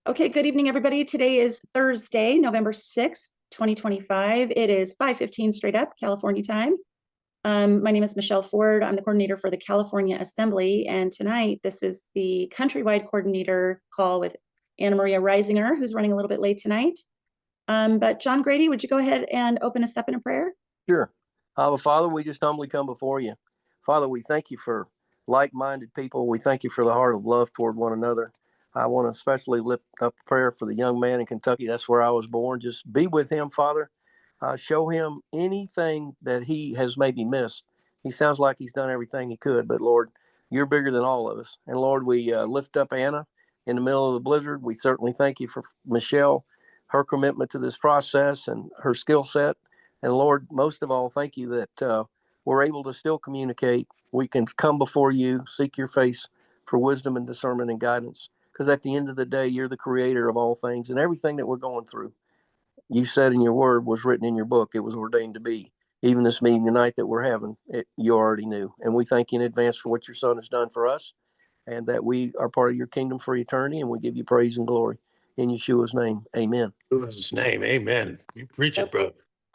Okay, good evening, everybody. Today is Thursday, November 6th, 2025. It is 5:15 straight up, California time. My name is Michelle Ford. I'm the coordinator for the California Assembly. And tonight, this is the countrywide coordinator call with Anna Maria Riezinger, who's running a little bit late tonight. But John Grady, would you go ahead and open us up in a prayer? Sure. Father, we just humbly come before you. Father, we thank you for like-minded people. We thank you for the heart of love toward one another. I want to especially lift up prayer for the young man in Kentucky. That's where I was born. Just be with him, Father. Show him anything that he has maybe missed. He sounds like he's done everything he could, but Lord, you're bigger than all of us. And Lord, we lift up Anna in the middle of the blizzard. We certainly thank you for Michelle, her commitment to this process and her skill set. And Lord, most of all, thank you that we're able to still communicate. We can come before you, seek your face for wisdom and discernment and guidance. Because at the end of the day, you're the creator of all things, and everything that we're going through, you said in your word was written in your book. It was ordained to be. Even this meeting tonight that we're having, you already knew. And we thank you in advance for what your son has done for us, and that we are part of your kingdom for eternity, and we give you praise and glory. In Yeshua's name, amen. In his name, amen. You preach it, bro.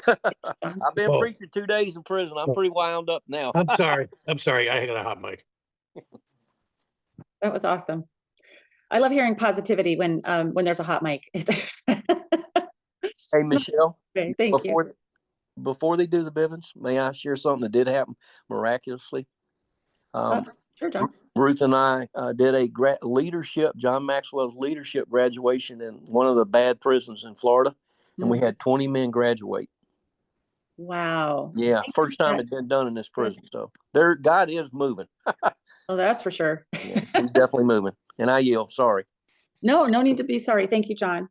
I've been preaching 2 days in prison. I'm pretty wound up now. I'm sorry. I got a hot mic. That was awesome. I love hearing positivity when there's a hot mic. Hey, Michelle. Okay, thank you. Before they do the Bivens, may I share something that did happen miraculously? Sure, John. Ruth and I did a John Maxwell's leadership graduation in one of the bad prisons in Florida, and we had 20 men graduate. Wow. Yeah, first time it's been done in this prison. So God is moving. Oh, that's for sure. Yeah, he's definitely moving. And I yield. Sorry. No need to be sorry. Thank you, John.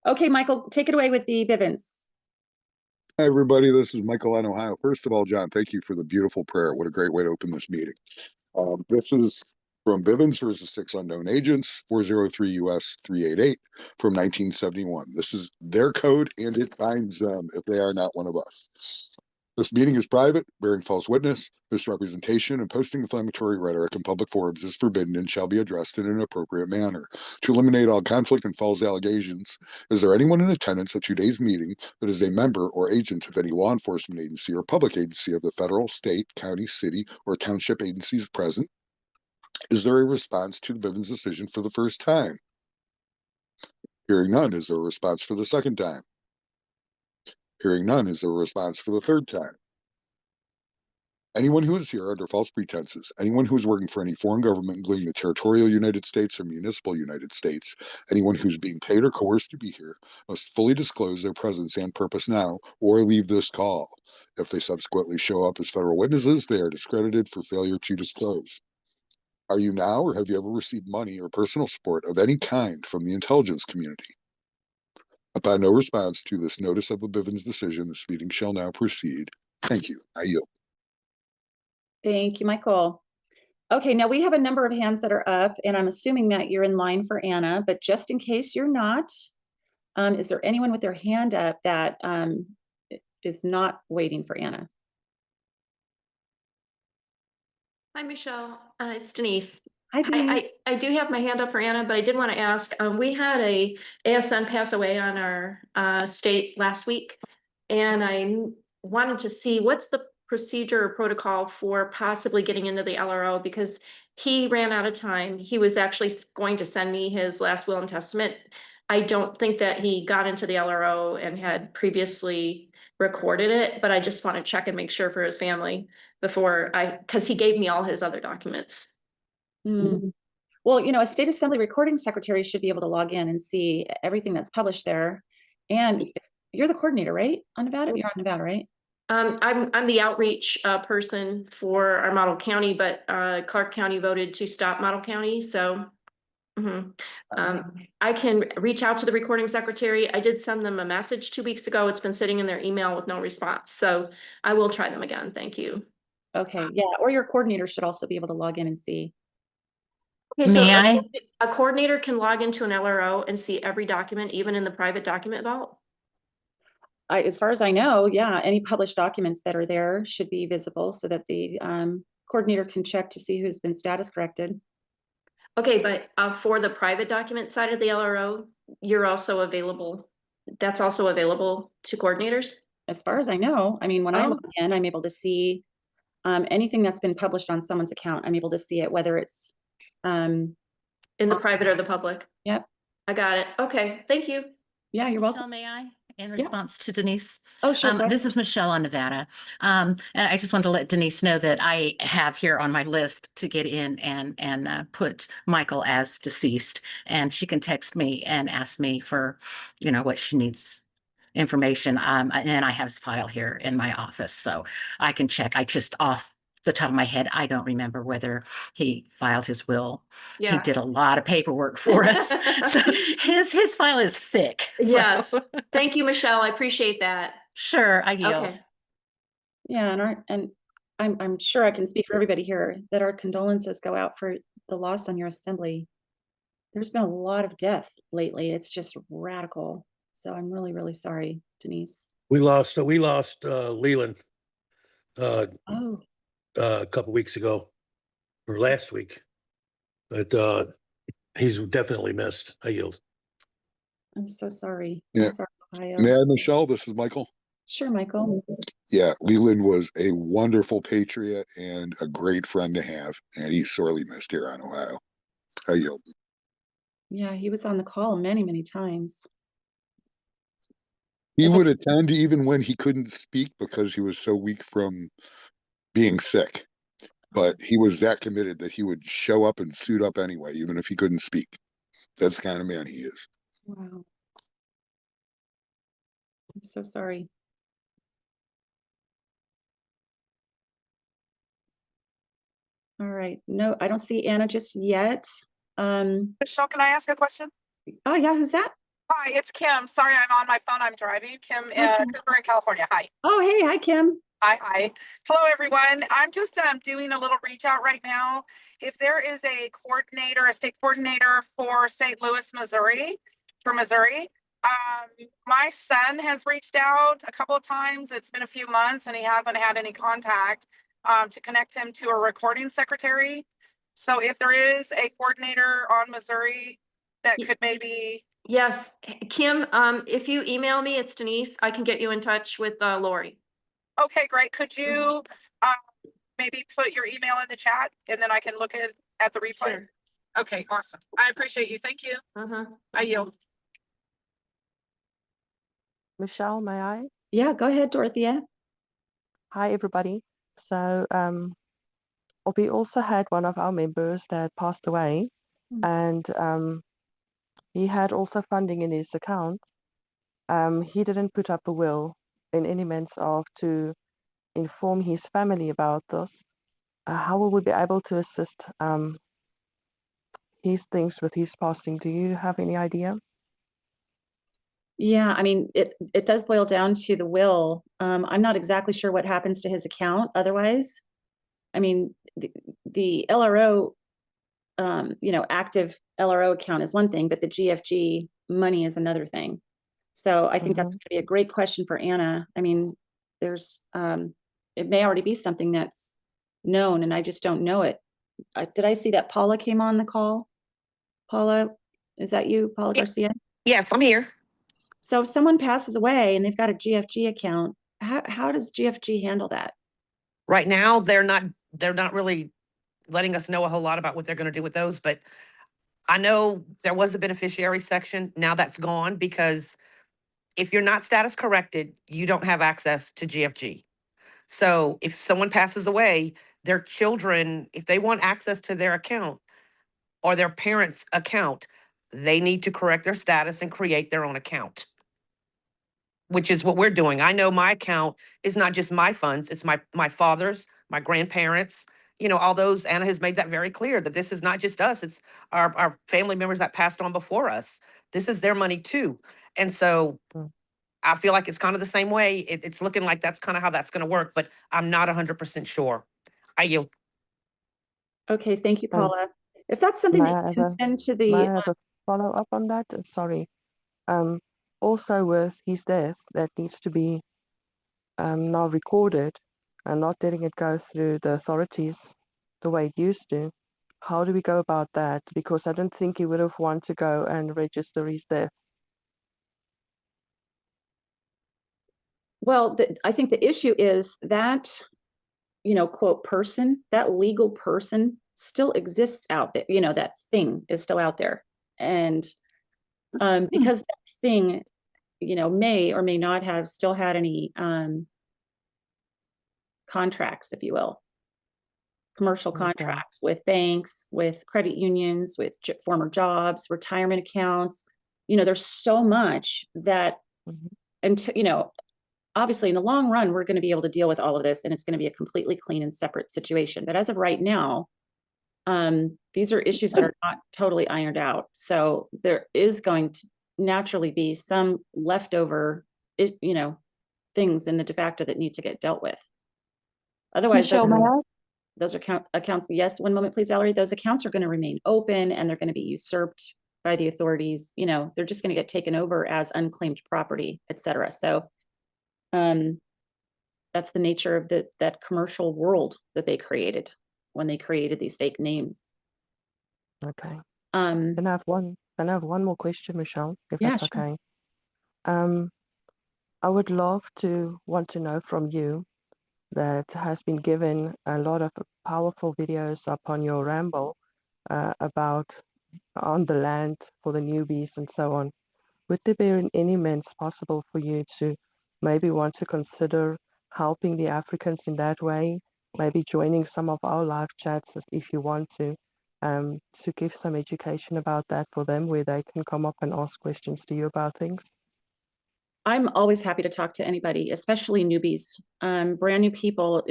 Okay, Michael, take it away with the Bivens. Hi, everybody. This is Michael in Ohio. First of all, John, thank you for the beautiful prayer. What a great way to open this meeting. This is from Bivens versus 6 unknown agents, 403 US 388 from 1971. This is their code, and it finds them if they are not one of us. This meeting is private. Bearing false witness, misrepresentation, and posting inflammatory rhetoric in public forums is forbidden and shall be addressed in an appropriate manner. To eliminate all conflict and false allegations, is there anyone in attendance at today's meeting that is a member or agent of any law enforcement agency or public agency of the federal, state, county, city, or township agencies present? Is there a response to the Bivens decision for the first time? Hearing none, is there a response for the second time? Hearing none, is there a response for the third time? Anyone who is here under false pretenses, anyone who is working for any foreign government, including the territorial United States or municipal United States, anyone who's being paid or coerced to be here, must fully disclose their presence and purpose now or leave this call. If they subsequently show up as federal witnesses, they are discredited for failure to disclose. Are you now or have you ever received money or personal support of any kind from the intelligence community? Upon no response to this notice of the Bivens decision, this meeting shall now proceed. Thank you. I yield. Thank you, Michael. Okay, now we have a number of hands that are up, and I'm assuming that you're in line for Anna, but just in case you're not, is there anyone with their hand up that is not waiting for Anna? Hi, Michelle. It's Denise. Hi, Denise. I do have my hand up for Anna, but I did want to ask, we had a ASN pass away on our state last week, and I wanted to see what's the procedure or protocol for possibly getting into the LRO, because he ran out of time. He was actually going to send me his last will and testament. I don't think that he got into the LRO and had previously recorded it, but I just want to check and make sure for his family because he gave me all his other documents. Well, a state assembly recording secretary should be able to log in and see everything that's published there. And you're the coordinator, right? On Nevada? You're on Nevada, right? I'm the outreach person for our model county, but Clark County voted to stop model county. So I can reach out to the recording secretary. I did send them a message 2 weeks ago. It's been sitting in their email with no response. So I will try them again. Thank you. Okay, yeah, or your coordinator should also be able to log in and see. Okay, so a coordinator can log into an LRO and see every document, even in the private document vault? As far as I know, yeah, any published documents that are there should be visible so that the coordinator can check to see who's been status corrected. Okay, but for the private document side of the LRO, you're also available. That's also available to coordinators? As far as I know, I mean, when I Oh. log in, I'm able to see anything that's been published on someone's account. I'm able to see it, whether it's, In the private or the public? yep. I got it. Okay, thank you. Yeah, you're welcome. Michelle, may I, in response to Denise? Oh, sure. go This ahead. is Michelle on Nevada. And I just wanted to let Denise know that I have here on my list to get in and put Michael as deceased. And she can text me and ask me for, what she needs information. And I have his file here in my office, so I can check. I just off the top of my head, I don't remember whether he filed his will. He Yeah. did a lot of paperwork for us. So his file is thick. So- Yes. Thank you, Michelle. I appreciate that. Sure, I yield. Okay. Yeah, and I'm sure I can speak for everybody here that our condolences go out for the loss on your assembly. There's been a lot of death lately. It's just radical. So I'm really, really sorry, Denise. We lost Leland Oh, a couple weeks ago or last week, but he's definitely missed. I yield. I'm so sorry. Yeah. I'm sorry, Ohio. May I, Michelle? This is Michael. Sure, Michael. Yeah, Leland was a wonderful patriot and a great friend to have, and he's sorely missed here on Ohio. I yield. Yeah, he was on the call many, many times. He If would it's- attend even when he couldn't speak because he was so weak from being sick. But he was that committed that he would show up and suit up anyway, even if he couldn't speak. That's the kind of man he is. Wow. I'm so sorry. All right. No, I don't see Anna just yet. Michelle, can I ask a question? Oh yeah, who's that? Hi, it's Kim. Sorry, I'm on my phone. I'm driving. Kim, Hi, Kim. Cooper in California. Hi. Oh, hey, hi, Kim. Hi. Hello, everyone. I'm just doing a little reach out right now. If there is a coordinator, a state coordinator for St. Louis, Missouri, my son has reached out a couple of times. It's been a few months and he hasn't had any contact to connect him to a recording secretary. So if there is a coordinator on Missouri that could maybe. Yes, Kim, if you email me, it's Denise. I can get you in touch with Lori. Okay, great. Could you maybe put your email in the chat and then I can look at the replay? Sure. Okay, awesome. I appreciate you. Thank you. I yield. Michelle, may I? Yeah, go ahead, Dorothea. Hi, everybody. So, we also had one of our members that passed away, and he had also funding in his account. He didn't put up a will in any means of to inform his family about this. How will we be able to assist his things with his passing? Do you have any idea? Yeah, I mean, it does boil down to the will. I'm not exactly sure what happens to his account otherwise. I mean, the LRO, active LRO account is one thing, but the GFG money is another thing. So I think that's going to be a great question for Anna. I mean, there's, it may already be something that's known and I just don't know it. Did I see that Paula came on the call? Paula, is that you, Paula Garcia? Yes, I'm here. So if someone passes away and they've got a GFG account, how does GFG handle that? Right now, they're not really letting us know a whole lot about what they're going to do with those, but I know there was a beneficiary section. Now that's gone because if you're not status corrected, you don't have access to GFG. So if someone passes away, their children, if they want access to their account or their parents' account, they need to correct their status and create their own account, which is what we're doing. I know my account is not just my funds, it's my father's, my grandparents, all those. Anna has made that very clear that this is not just us, it's our family members that passed on before us. This is their money too. And so I feel like it's kind of the same way. It's looking like that's kind of how that's going to work, but I'm not 100% sure. I yield. Okay, thank you, Paula. If that's something that you can send to May the, I have a follow-up on that? Sorry. Also with his death, that needs to be now recorded and not letting it go through the authorities the way it used to. how do we go about that? Because I don't think he would have wanted to go and register his death. Well, I think the issue is that, you know, quote, person, that legal person still exists out there. You know, that thing is still out there. And because that thing, you know, may or may not have still had any contracts, if you will, commercial Okay. contracts with banks, with credit unions, with former jobs, retirement accounts. You know, there's so much that, Mhm. until, you know, obviously in the long run, we're going to be able to deal with all of this and it's going to be a completely clean and separate situation. But as of right now, these are issues that are not totally ironed out. So there is going to naturally be some leftover, you know, things in the de facto that need to get dealt with. Otherwise, Michelle, may I? those accounts, yes, one moment, please, Valerie. Those accounts are going to remain open and they're going to be usurped by the authorities. You know, they're just going to get taken over as unclaimed property, et cetera. So that's the nature of that commercial world that they created when they created these fake names. Okay. Um, Then I have one more question, Michelle, if Yeah, that's sure. okay. I would want to know from you that has been given a lot of powerful videos upon your ramble about on the land for the newbies and so on. Would there be any means possible for you to maybe want to consider helping the Africans in that way? Maybe joining some of our live chats if you want to give some education about that for them, where they can come up and ask questions to you about things. I'm always happy to talk to anybody, especially newbies, brand new people.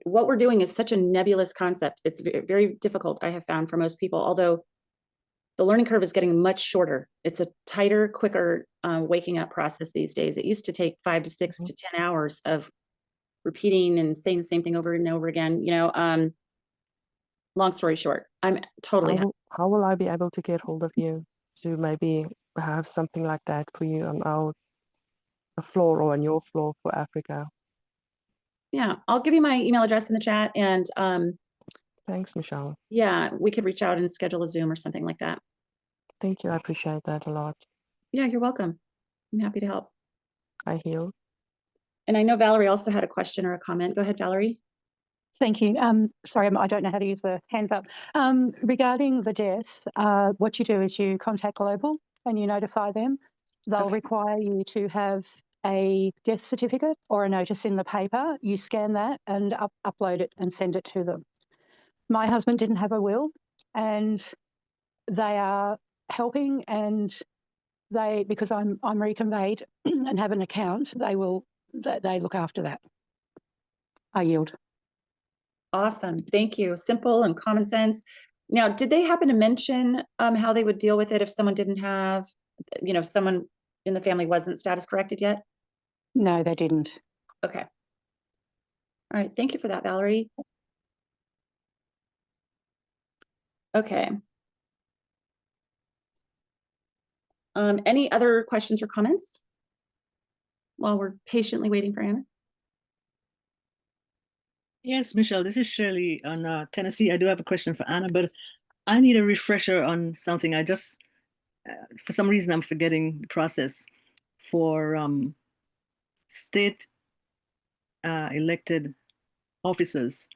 What we're doing is such a nebulous concept. It's very, very difficult, I have found, for most people, although the learning curve is getting much shorter. It's a tighter, quicker waking up process these days. It used to take 5 to 6 to 10 hours of repeating and saying the same thing over and over again. You know, long story short, I'm totally happy. How will I be able to get hold of you to maybe have something like that for you on our floor or on your floor for Africa? Yeah, I'll give you my email address in the chat, and Thanks, Michelle. yeah, we could reach out and schedule a Zoom or something like that. Thank you. I appreciate that a lot. Yeah, you're welcome. I'm happy to help. I heal. And I know Valerie also had a question or a comment. Go ahead, Valerie. Thank you. Sorry, I don't know how to use the hands up. Regarding the death, what you do is you contact Global and you notify them. They'll Okay. require you to have a death certificate or a notice in the paper. You scan that and upload it and send it to them. My husband didn't have a will, and they are helping, and because I'm reconveyed and have an account, they look after that. I yield. Awesome. Thank you. Simple and common sense. Now, did they happen to mention how they would deal with it if someone didn't have, you know, someone in the family wasn't status corrected yet? No, they didn't. Okay. All right. Thank you for that, Valerie. Okay. Any other questions or comments while we're patiently waiting for Anna? Yes, Michelle, this is Shirley on Tennessee. I do have a question for Anna, but I need a refresher on something. I just, for some reason, I'm forgetting the process for state elected officers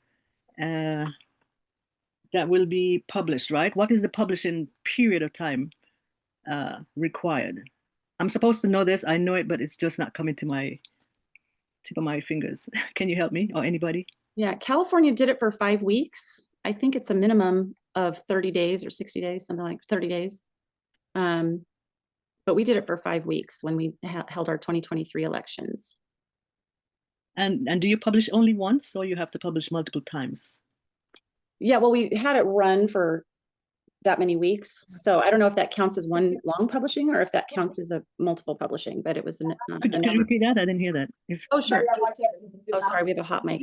that will be published, right? What is the publishing period of time required? I'm supposed to know this. I know it, but it's just not coming to my tip of my fingers. Can you help me or anybody? Yeah, California did it for 5 weeks. I think it's a minimum of 30 days or 60 days, something like 30 days. But we did it for 5 weeks when we held our 2023 elections. And do you publish only once, or you have to publish multiple times? Yeah, well, we had it run for that many weeks. So I don't know if that counts as one long publishing or if that counts as a multiple publishing, but it was Could you repeat that? I didn't hear that. Oh, sure. Oh, sorry, we have a hot mic.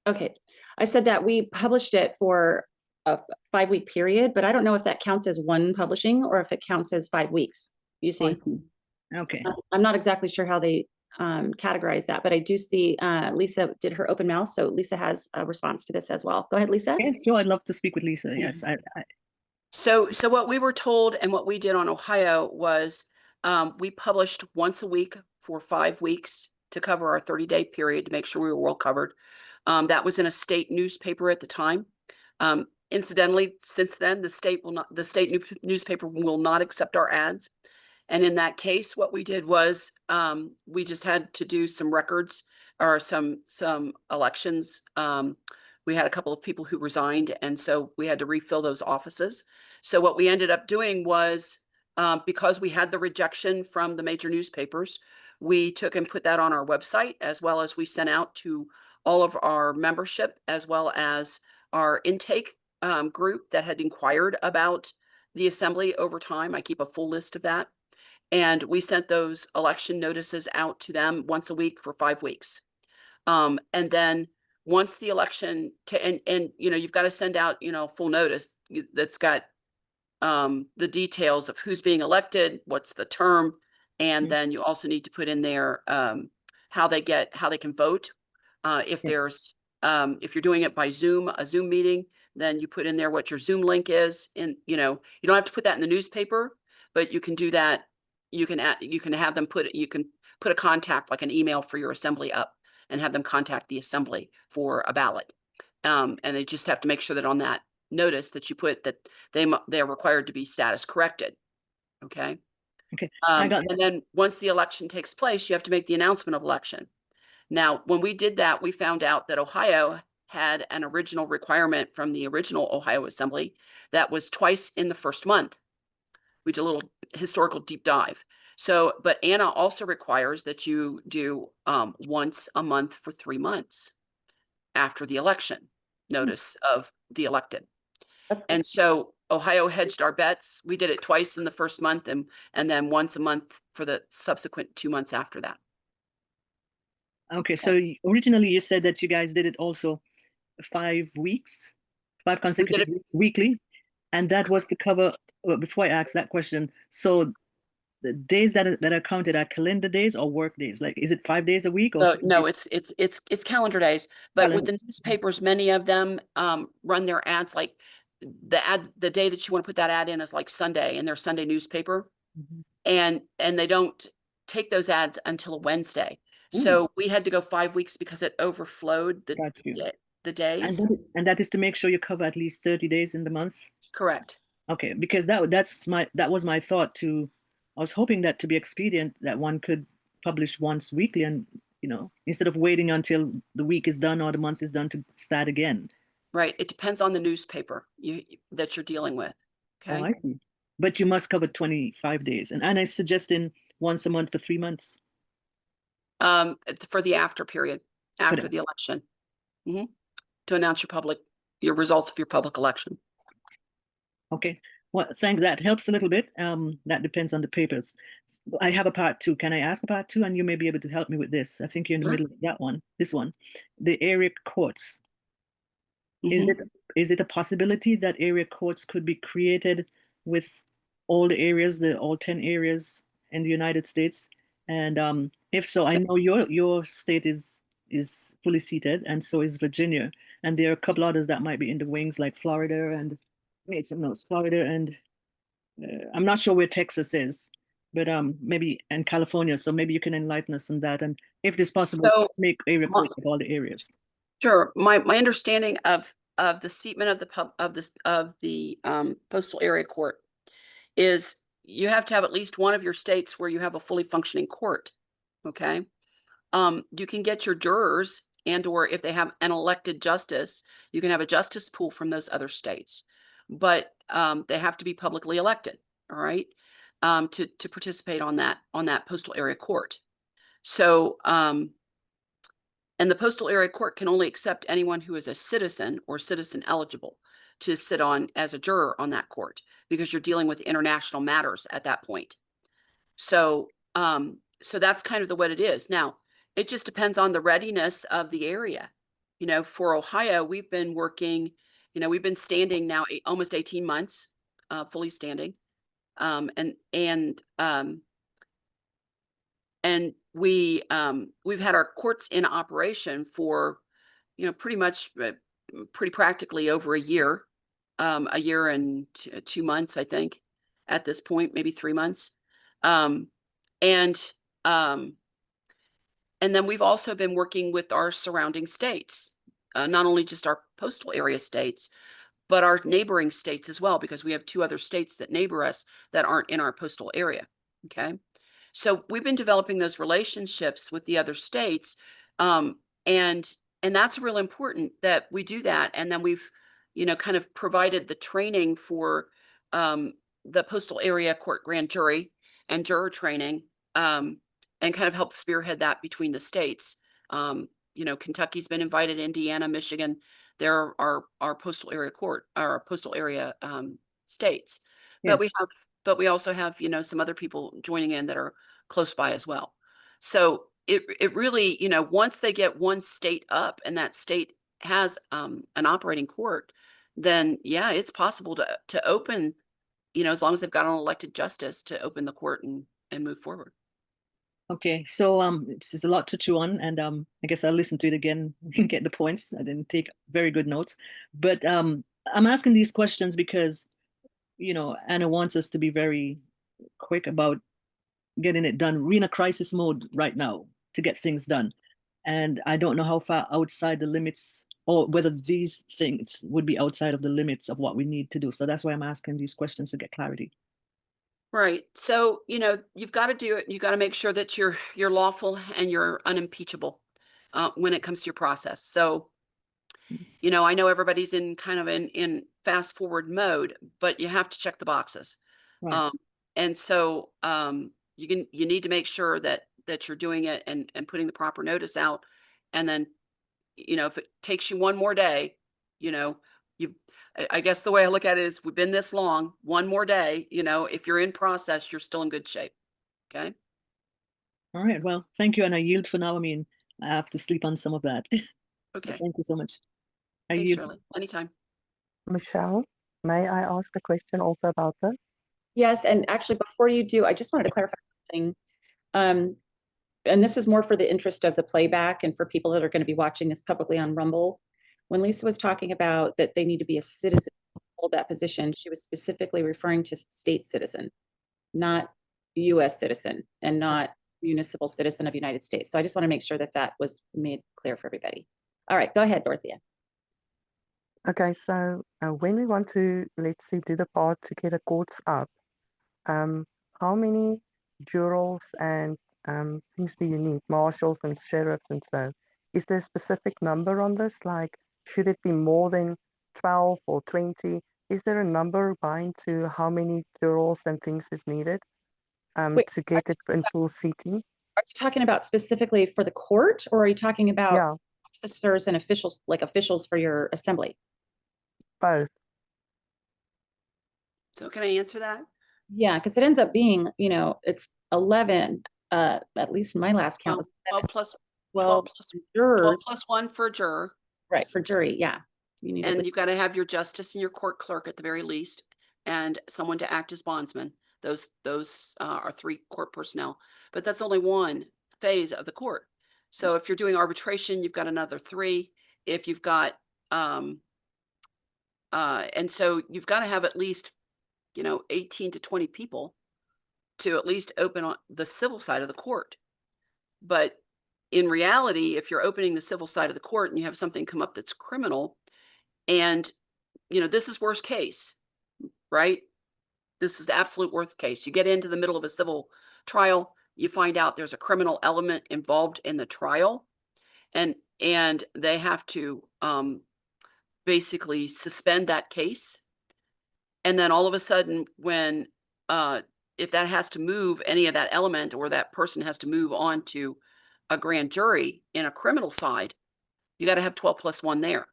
Okay, I said that we published it for a 5-week period, but I don't know if that counts as one publishing or if it counts as 5 weeks, you see. Okay. I'm not exactly sure how they categorize that, but I do see Lisa did her open mouth, so Lisa has a response to this as well. Go ahead, Lisa. Yeah, sure, I'd love to speak with Lisa. Yes, So what we were told and what we did on Ohio was we published once a week for 5 weeks to cover our 30-day period to make sure we were well covered. That was in a state newspaper at the time. Incidentally, since then, the state newspaper will not accept our ads. And in that case, what we did was we just had to do some records or some elections. We had a couple of people who resigned, and so we had to refill those offices. So what we ended up doing was, because we had the rejection from the major newspapers, we took and put that on our website, as well as we sent out to all of our membership, as well as our intake group that had inquired about the assembly over time. I keep a full list of that. And we sent those election notices out to them once a week for 5 weeks. And then once the election and you've got to send out, full notice that's got the details of who's being elected, what's the term, and then you also need to put in there how they can vote. If you're doing it by Zoom, a Zoom meeting, then you put in there what your Zoom link is. And you don't have to put that in the newspaper, but you can do that. You can have them put a contact, like an email for your assembly up, and have them contact the assembly for a ballot. And they just have to make sure that on that notice that you put that they're required to be status corrected. Okay. Okay. I got and then once the election takes place, you have to make the announcement of election. Now, when we did that, we found out that Ohio had an original requirement from the original Ohio Assembly that was twice in the first month. We did a little historical deep dive. So, but Anna also requires that you do once a month for 3 months after the election notice of the elected. And so Ohio hedged our bets. We did it twice in the first month and then once a month for the subsequent 2 months after that. Okay, so originally you said that you guys did it also 5 weeks, 5 consecutive weeks, weekly, and that was to cover. Well, before I ask that question, so the days that are counted are calendar days or work days? Like, is it 5 days a week or? No, it's calendar days. But with the newspapers, many of them run their ads like the day that you want to put that ad in is like Sunday in their Sunday newspaper, and they don't take those ads until a Wednesday. So we had to go 5 weeks because it overflowed the days. And that is to make sure you cover at least 30 days in the month? Correct. Okay, because that was my thought too. I was hoping that to be expedient that one could publish once weekly, and instead of waiting until the week is done or the month is done to start again. Right. It depends on the newspaper that you're dealing with. Okay. Oh, I see. But you must cover 25 days, and Anna is suggesting once a month for 3 months. For the after period, after the election, to announce your results of your public election. Okay. Well, thanks. That helps a little bit. That depends on the papers. I have a part 2. Can I ask a part 2? And you may be able to help me with this. I think you're in the middle of that one. This one, the area courts. Is it a possibility that area courts could be created with all the areas, all 10 areas in the United States? And if so, I know your state is fully seated, and so is Virginia. And there are a couple others that might be in the wings, like Florida and Florida, and I'm not sure where Texas is, but maybe and California. So maybe you can enlighten us on that, and if it's possible, to make area courts of all the areas. Sure. My understanding of the seatment of the postal area court is you have to have at least one of your states where you have a fully functioning court. Okay. You can get your jurors, and or if they have an elected justice, you can have a justice pool from those other states, but they have to be publicly elected. All right. To participate on that postal area court. So and the postal area court can only accept anyone who is a citizen or citizen eligible to sit on as a juror on that court, because you're dealing with international matters at that point. So, so that's kind of what it is. Now, it just depends on the readiness of the area. For Ohio, we've been working, we've been standing now almost 18 months, fully standing. And we've had our courts in operation for, pretty much, pretty practically over a year and 2 months, I think, at this point, maybe 3 months. Um, and, um, and then we've also been working with our surrounding states, not only just our postal area states, but our neighboring states as well, because we have 2 other states that neighbor us that aren't in our postal area. Okay. So we've been developing those relationships with the other states. Um, and that's real important that we do that. And then we've, kind of provided the training for um, the postal area court grand jury and juror training, and kind of help spearhead that between the states. Kentucky's been invited, Indiana, Michigan. There are our postal area court, our postal area states. But we Yes. have, but we also have, some other people joining in that are close by as well. So it really, once they get one state up and that state has an operating court, then yeah, it's possible to open, as long as they've got an elected justice, to open the court and move forward. Okay, so it's a lot to chew on, and I guess I'll listen to it again and get the points. I didn't take very good notes, but I'm asking these questions because Anna wants us to be very quick about getting it done. We're in a crisis mode right now to get things done, and I don't know how far outside the limits, or whether these things would be outside of the limits of what we need to do. So that's why I'm asking these questions, to get clarity. Right. So, you've got to do it. You got to make sure that you're lawful and you're unimpeachable when it comes to your process. So, I know everybody's in kind of in fast forward mode, but you have to check the boxes. Right. Um, and so you need to make sure that you're doing it and putting the proper notice out. And then, if it takes you one more day, you know, you I guess the way I look at it is, we've been this long, one more day, if you're in process, you're still in good shape. Okay. All right. Well, thank you, and I yield for now. I mean, I have to sleep on some of that. Okay. Thank you so much. I Thanks, yield. Shirley. Anytime. Michelle, may I ask a question also about this? Yes, and actually, before you do, I just wanted to clarify something. And this is more for the interest of the playback and for people that are going to be watching this publicly on Rumble. When Lisa was talking about that they need to be a citizen to hold that position, she was specifically referring to state citizen, not US citizen, and not municipal citizen of the United States. So I just want to make sure that that was made clear for everybody. All right, go ahead, Dorothea. Okay, so when we want to, let's say, do the part to get the courts up, how many jurors and things do you need? Marshals and sheriffs and so. Is there a specific number on this? Like, should it be more than 12 or 20? Is there a number bind to how many jurors and things is needed Wait, to get it in full seating? Are you talking about specifically for the court, or are you talking about Yeah, officers and officials, like officials for your assembly? both. So can I answer that? Yeah, because it ends up being, it's 11, at least my last count was 12 plus 12 plus jurors, 1 for a juror. right, for jury, yeah. You need And you've got to have your justice and your court clerk at the very least, and someone to act as bondsman. Those are 3 court personnel, but that's only one phase of the court. So if you're doing arbitration, you've got another 3. If you've got, and so you've got to have at least, 18 to 20 people to at least open on the civil side of the court. But in reality, if you're opening the civil side of the court and you have something come up that's criminal, and this is worst case, right? This is the absolute worst case. You get into the middle of a civil trial, you find out there's a criminal element involved in the trial, and they have to basically suspend that case. And then all of a sudden, when if that has to move, any of that element, or that person has to move on to a grand jury in a criminal side, you got to have 12 plus 1 there.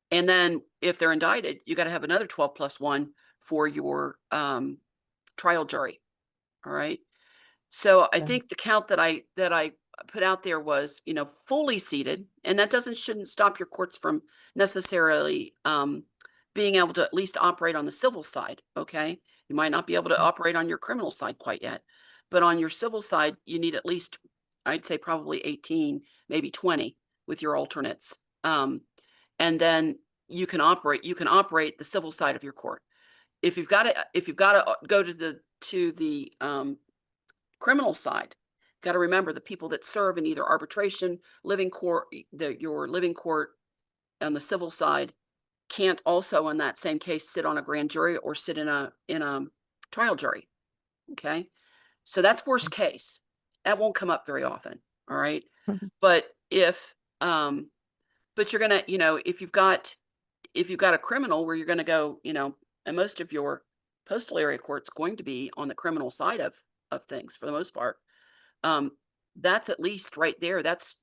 And then if they're indicted, you got to have another 12 plus 1 for your trial jury. All right. So I think the count that I put out there was, fully seated, and that shouldn't stop your courts from necessarily being able to at least operate on the civil side. Okay. You might not be able to operate on your criminal side quite yet, But on your civil side, you need at least, I'd say probably 18, maybe 20 with your alternates. And then you can operate the civil side of your court. If you've got to go to the criminal side, got to remember the people that serve in either arbitration, living court, your living court on the civil side can't also in that same case sit on a grand jury or sit in a trial jury. Okay. So that's worst case. That won't come up very often. All right. But if but you're gonna, if you've got a criminal where you're gonna go, and most of your postal area court's going to be on the criminal side of things for the most part. That's at least right there. That's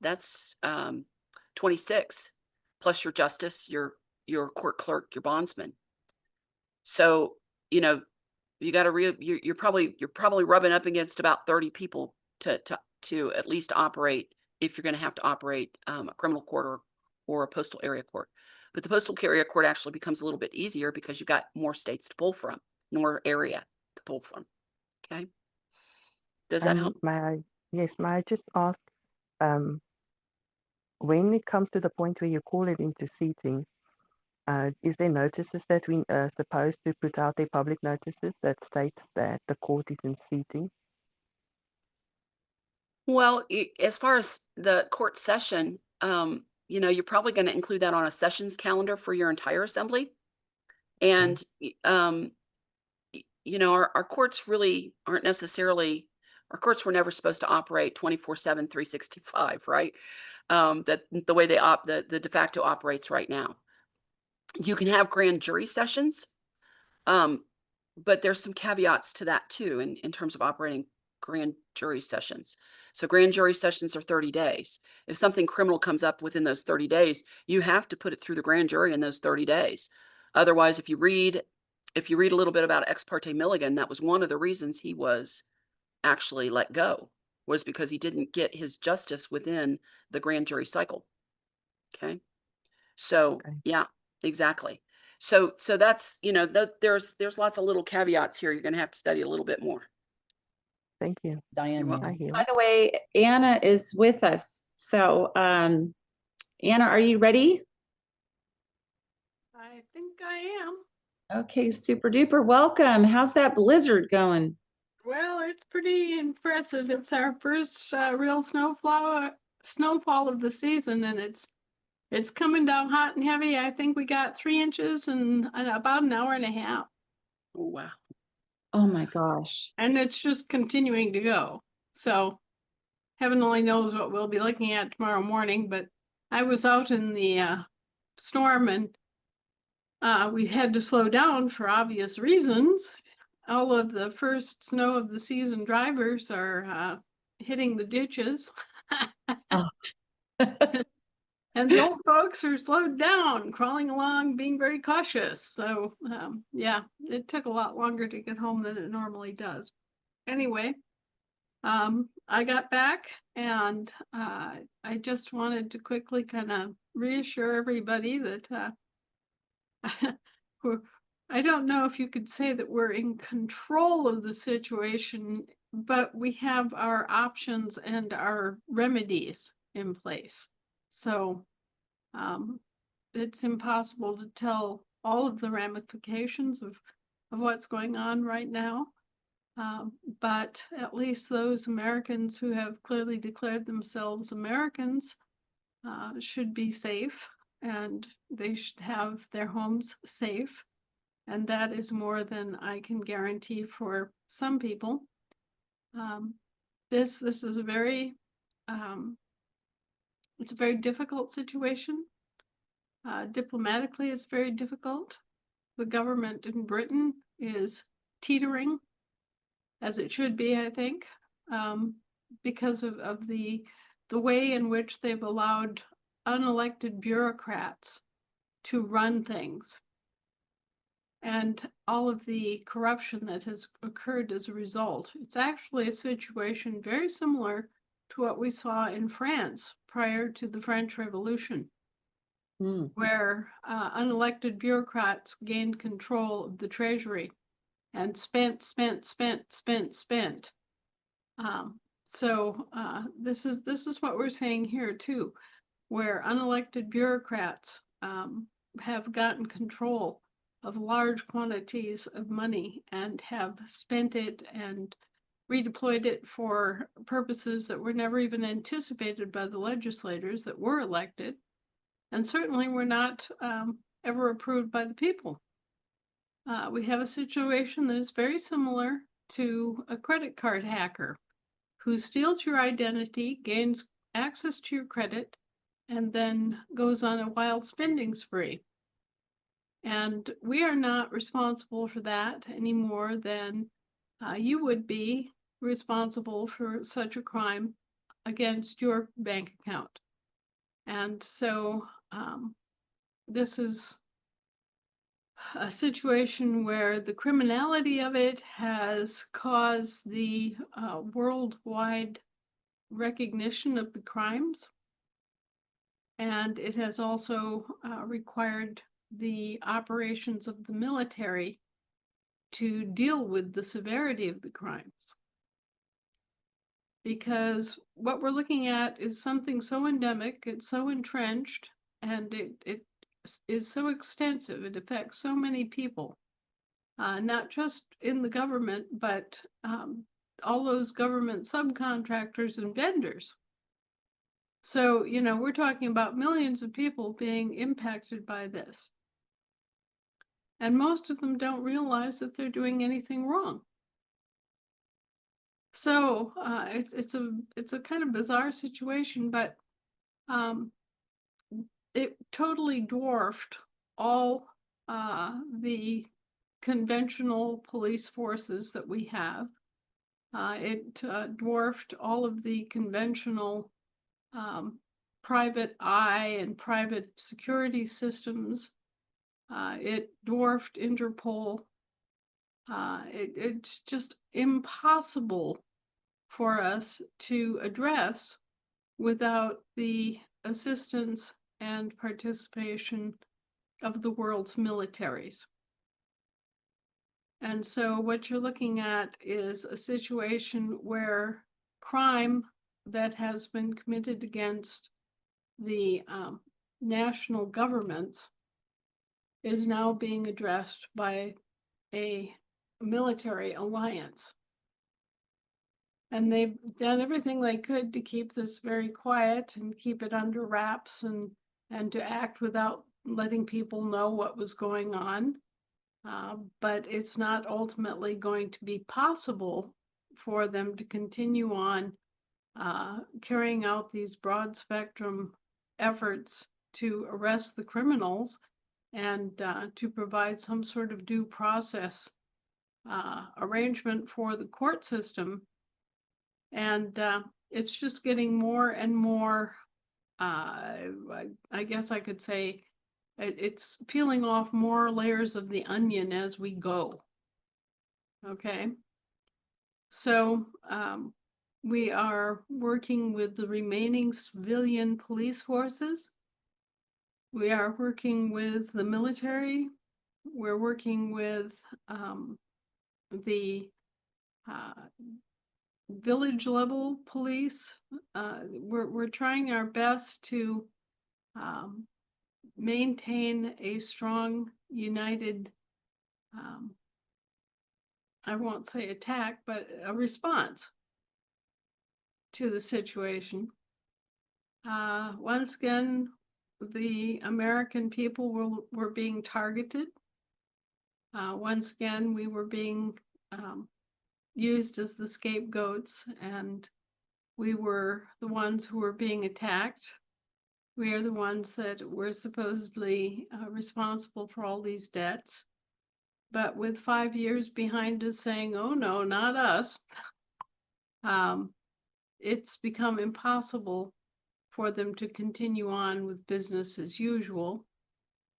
26 plus your justice, your court clerk, your bondsman. So, you got to you're probably rubbing up against about 30 people to at least operate if you're going to have to operate a criminal court or a postal area court. But the postal area court actually becomes a little bit easier because you've got more states to pull from, more area to pull from. Okay. Does that help? May I just ask, when it comes to the point where you call it into seating, is there notices that we are supposed to put out there, public notices that states that the court is in seating? Well, as far as the court session, you're probably going to include that on a sessions calendar for your entire assembly. And, our courts really aren't necessarily, our courts were never supposed to operate 24/7, 365, right? That the way the de facto operates right now. You can have grand jury sessions, but there's some caveats to that too in terms of operating grand jury sessions. So grand jury sessions are 30 days. If something criminal comes up within those 30 days, you have to put it through the grand jury in those 30 days. Otherwise, if you read a little bit about Ex parte Milligan, that was one of the reasons he was actually let go, was because he didn't get his justice within the grand jury cycle. Okay. So yeah, exactly. So that's, there's lots of little caveats here. You're going to have to study a little bit more. Thank you. You're welcome. By the way, Anna is with us. So, Anna, are you ready? I think I am. Okay, super duper. Welcome. How's that blizzard going? Well, it's pretty impressive. It's our first real snowfall of the season, and it's coming down hot and heavy. I think we got 3 inches in about an hour and a half. Oh, wow. Oh my gosh. And it's just continuing to go. So heaven only knows what we'll be looking at tomorrow morning, but I was out in the storm and we had to slow down for obvious reasons. All of the first snow of the season drivers are hitting the ditches. Oh. And the old folks are slowed down, crawling along, being very cautious. So yeah, it took a lot longer to get home than it normally does. Anyway, I got back and I just wanted to quickly kind of reassure everybody that I don't know if you could say that we're in control of the situation, but we have our options and our remedies in place. So it's impossible to tell all of the ramifications of what's going on right now. But at least those Americans who have clearly declared themselves Americans should be safe, and they should have their homes safe. And that is more than I can guarantee for some people. This is a very, it's a very difficult situation. Diplomatically, it's very difficult. The government in Britain is teetering, as it should be, I think, because of the way in which they've allowed unelected bureaucrats to run things, and all of the corruption that has occurred as a result. It's actually a situation very similar to what we saw in France prior to the French Revolution, where unelected bureaucrats gained control of the treasury and spent. This is what we're saying here too, where unelected bureaucrats have gotten control of large quantities of money and have spent it and redeployed it for purposes that were never even anticipated by the legislators that were elected, and certainly were not ever approved by the people. We have a situation that is very similar to a credit card hacker who steals your identity, gains access to your credit, and then goes on a wild spending spree. And we are not responsible for that any more than you would be responsible for such a crime against your bank account. And so this is a situation where the criminality of it has caused the worldwide recognition of the crimes. And it has also required the operations of the military to deal with the severity of the crimes. Because what we're looking at is something so endemic, it's so entrenched, and it is so extensive, it affects so many people, not just in the government, but all those government subcontractors and vendors. So, you know, we're talking about millions of people being impacted by this. And most of them don't realize that they're doing anything wrong. So it's a kind of bizarre situation, but it totally dwarfed all the conventional police forces that we have. It dwarfed all of the conventional private eye and private security systems. It dwarfed Interpol. It's just impossible for us to address without the assistance and participation of the world's militaries. And so what you're looking at is a situation where crime that has been committed against the national governments is now being addressed by a military alliance. And they've done everything they could to keep this very quiet and keep it under wraps and to act without letting people know what was going on. But it's not ultimately going to be possible for them to continue on carrying out these broad spectrum efforts to arrest the criminals and to provide some sort of due process arrangement for the court system. And it's just getting more and more, I guess I could say, it's peeling off more layers of the onion as we go. Okay. So we are working with the remaining civilian police forces. We are working with the military. We're working with the village level police. We're trying our best to maintain a strong, united, I won't say attack, but a response to the situation. Once again, the American people were being targeted. Once again, we were being used as the scapegoats, and we were the ones who were being attacked. We are the ones that were supposedly responsible for all these debts. But with 5 years behind us saying, oh no, not us, it's become impossible for them to continue on with business as usual.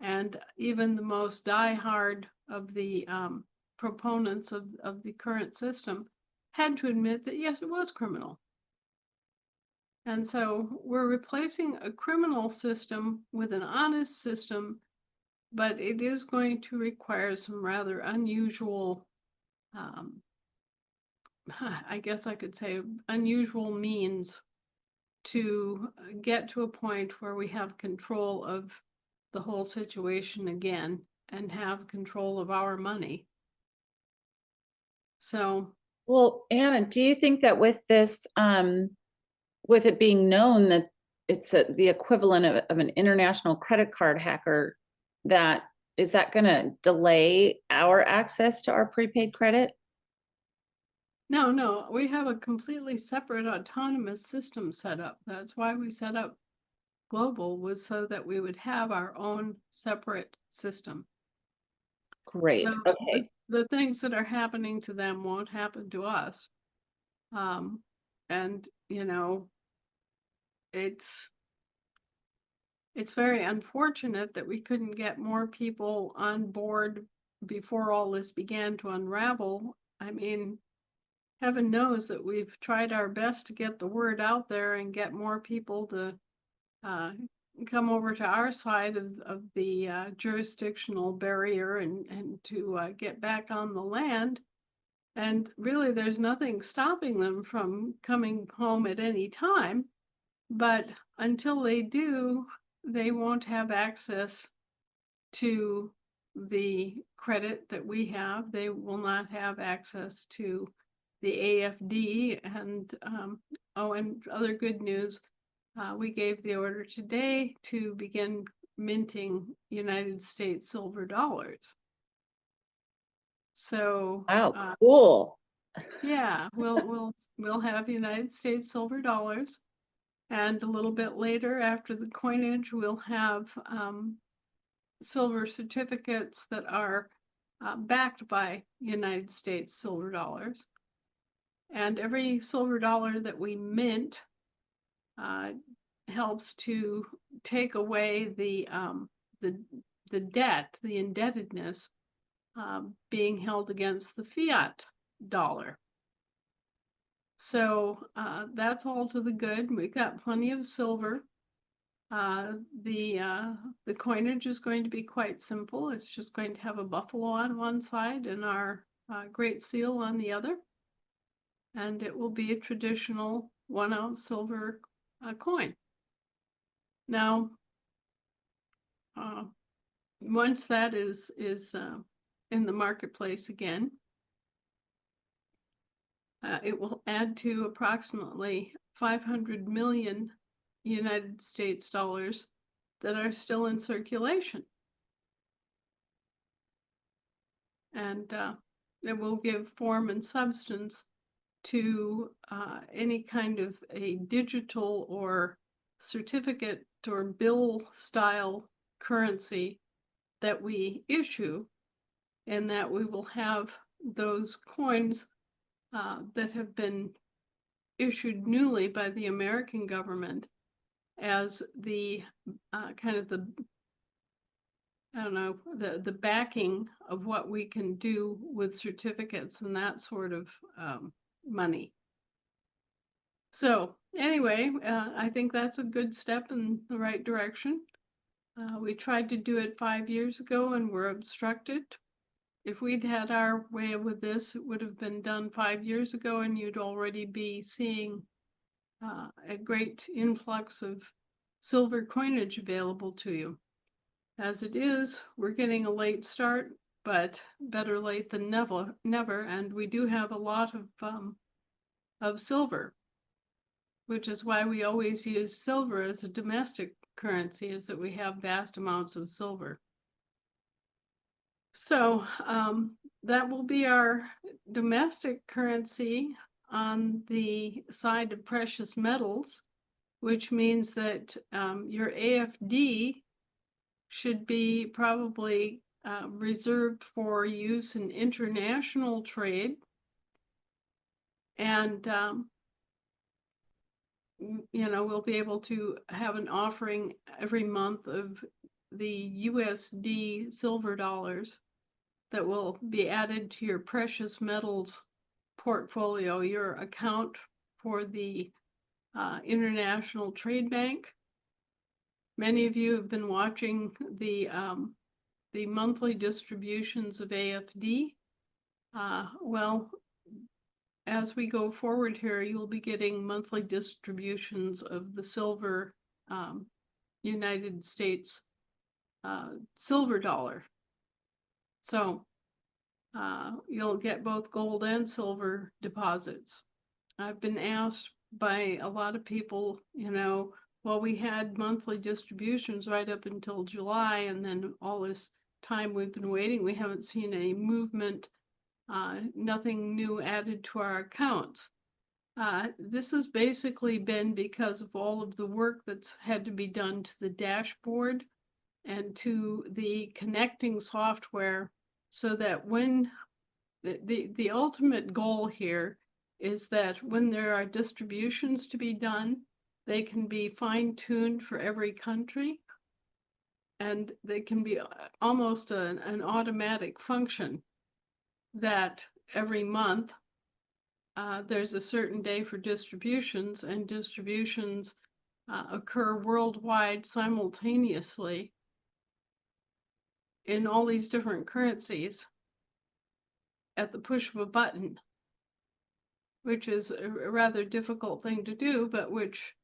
And even the most diehard of the proponents of the current system had to admit that, yes, it was criminal. And so we're replacing a criminal system with an honest system, but it is going to require some rather unusual I guess I could say, unusual means to get to a point where we have control of the whole situation again and have control of our money. So, Well, Anna, do you think that with this, with it being known that it's the equivalent of an international credit card hacker, that is that going to delay our access to our prepaid credit? no, we have a completely separate autonomous system set up. That's why we set up Global, was so that we would have our own separate system. Great. So Okay. the things that are happening to them won't happen to us. And you know, it's very unfortunate that we couldn't get more people on board before all this began to unravel. I mean, heaven knows that we've tried our best to get the word out there and get more people to come over to our side of the jurisdictional barrier and to get back on the land. And really, there's nothing stopping them from coming home at any time. But until they do, they won't have access to the credit that we have. They will not have access to the AFD. And and other good news, we gave the order today to begin minting United States silver dollars. So Wow, cool. yeah, we'll have United States silver dollars, and a little bit later, after the coinage, we'll have silver certificates that are backed by United States silver dollars. And every silver dollar that we mint helps to take away the debt, the indebtedness being held against the fiat dollar. So that's all to the good. We've got plenty of silver. The coinage is going to be quite simple. It's just going to have a buffalo on one side and our Great Seal on the other. And it will be a traditional 1 ounce silver coin. Now, once that is in the marketplace again, it will add to approximately 500 million United States dollars that are still in circulation. And it will give form and substance to any kind of a digital or certificate or bill style currency that we issue, and that we will have those coins that have been issued newly by the American government as the kind of the, I don't know, the backing of what we can do with certificates and that sort of money. So anyway, I think that's a good step in the right direction. We tried to do it 5 years ago and were obstructed. If we'd had our way with this, it would have been done 5 years ago, and you'd already be seeing a great influx of silver coinage available to you. As it is, we're getting a late start, but better late than never. And we do have a lot of silver, which is why we always use silver as a domestic currency, is that we have vast amounts of silver. So that will be our domestic currency on the side of precious metals, which means that your AFD should be probably reserved for use in international trade. And, we'll be able to have an offering every month of the USD silver dollars that will be added to your precious metals portfolio, your account for the International Trade Bank. Many of you have been watching the monthly distributions of AFD. Well, as we go forward here, you'll be getting monthly distributions of the silver United States silver dollar. So you'll get both gold and silver deposits. I've been asked by a lot of people, you know, well, we had monthly distributions right up until July, and then all this time we've been waiting, we haven't seen any movement, nothing new added to our accounts. This has basically been because of all of the work that's had to be done to the dashboard and to the connecting software, so that when the ultimate goal here is that when there are distributions to be done, they can be fine-tuned for every country, and they can be almost an automatic function that every month there's a certain day for distributions, and distributions occur worldwide simultaneously in all these different currencies at the push of a button, which is a rather difficult thing to do, but which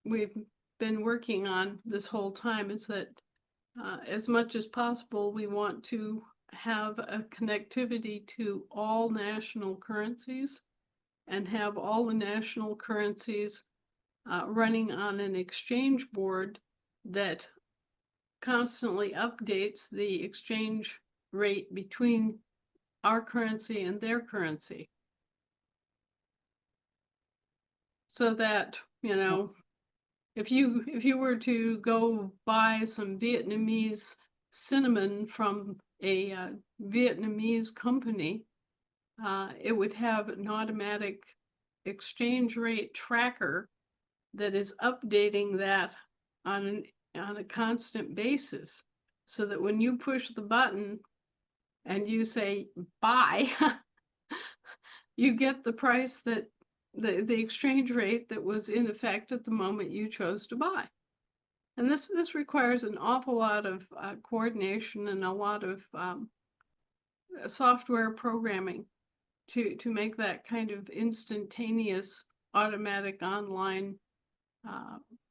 we've been working on this whole time, is that as much as possible, we want to have a connectivity to all national currencies and have all the national currencies running on an exchange board that constantly updates the exchange rate between our currency and their currency. So that, you know, if you were to go buy some Vietnamese cinnamon from a Vietnamese company, it would have an automatic exchange rate tracker that is updating that on a constant basis, so that when you push the button and you say buy, you get the price that the exchange rate that was in effect at the moment you chose to buy. And this requires an awful lot of coordination and a lot of software programming to make that kind of instantaneous automatic online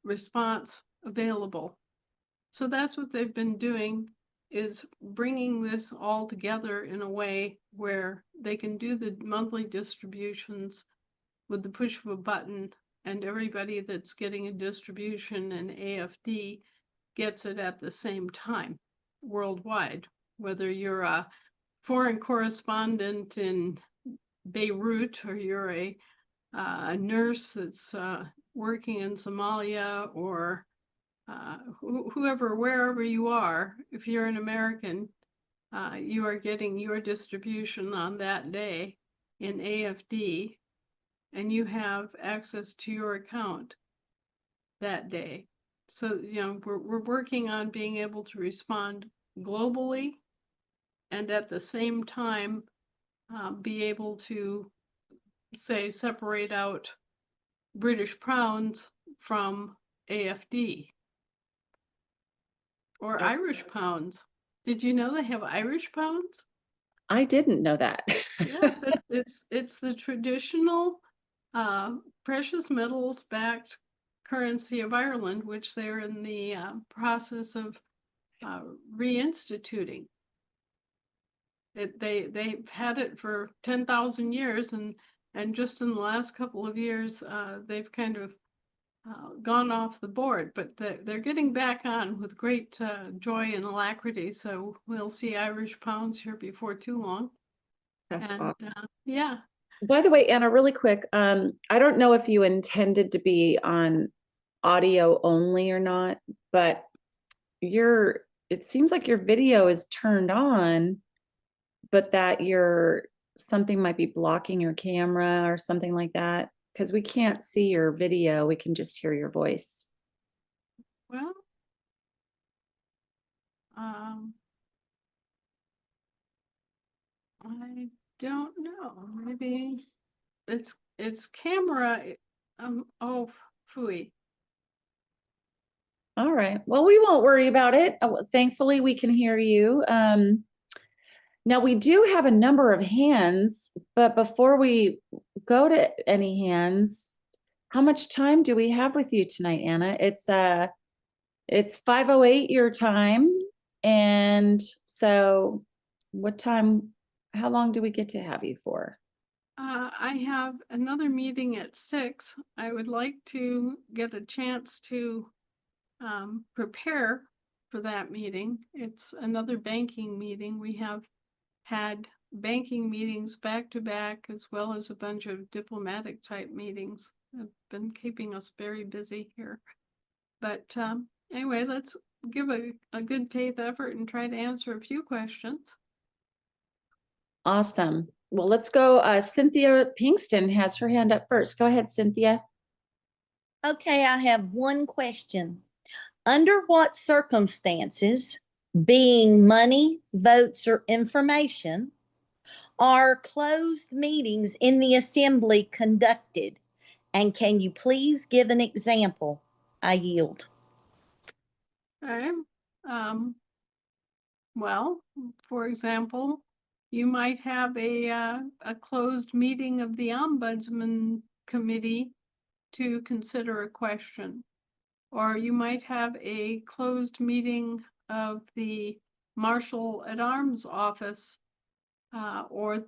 response available. So that's what they've been doing, is bringing this all together in a way where they can do the monthly distributions with the push of a button, and everybody that's getting a distribution in AFD gets it at the same time worldwide, whether you're a foreign correspondent in Beirut, or you're a nurse that's working in Somalia, or whoever, wherever you are. If you're an American, you are getting your distribution on that day in AFD, and you have access to your account that day. So, you know, we're working on being able to respond globally, and at the same time be able to, say, separate out British pounds from AFD, or Irish pounds. Did you know they have Irish pounds? I didn't know that. Yes, it's the traditional precious metals backed currency of Ireland, which they're in the process of reinstituting. They've had it for 10,000 years, and just in the last couple of years they've kind of gone off the board, but they're getting back on with great joy and alacrity. So we'll see Irish pounds here before too long. That's and awesome. yeah. By the way, Anna, really quick, I don't know if you intended to be on audio only or not, but it seems like your video is turned on, but that something might be blocking your camera or something like that, because we can't see your video, we can just hear your voice. Well, I don't know. Maybe it's camera. Oh, phooey. All right. Well, we won't worry about it. Thankfully, we can hear you. Now, we do have a number of hands, but before we go to any hands, how much time do we have with you tonight, Anna? It's 5:08 your time. And so what time, how long do we get to have you for? I have another meeting at 6. I would like to get a chance to prepare for that meeting. It's another banking meeting. We have had banking meetings back to back, as well as a bunch of diplomatic type meetings. Have been keeping us very busy here. But anyway, let's give a good faith effort and try to answer a few questions. Awesome. Well, let's go. Cynthia Pinkston has her hand up first. Go ahead, Cynthia. Okay, I have one question. Under what circumstances, being money, votes, or information, are closed meetings in the assembly conducted? And can you please give an example? I yield. Okay. Well, for example, you might have a closed meeting of the Ombudsman Committee to consider a question. Or you might have a closed meeting of the Marshal at Arms office, or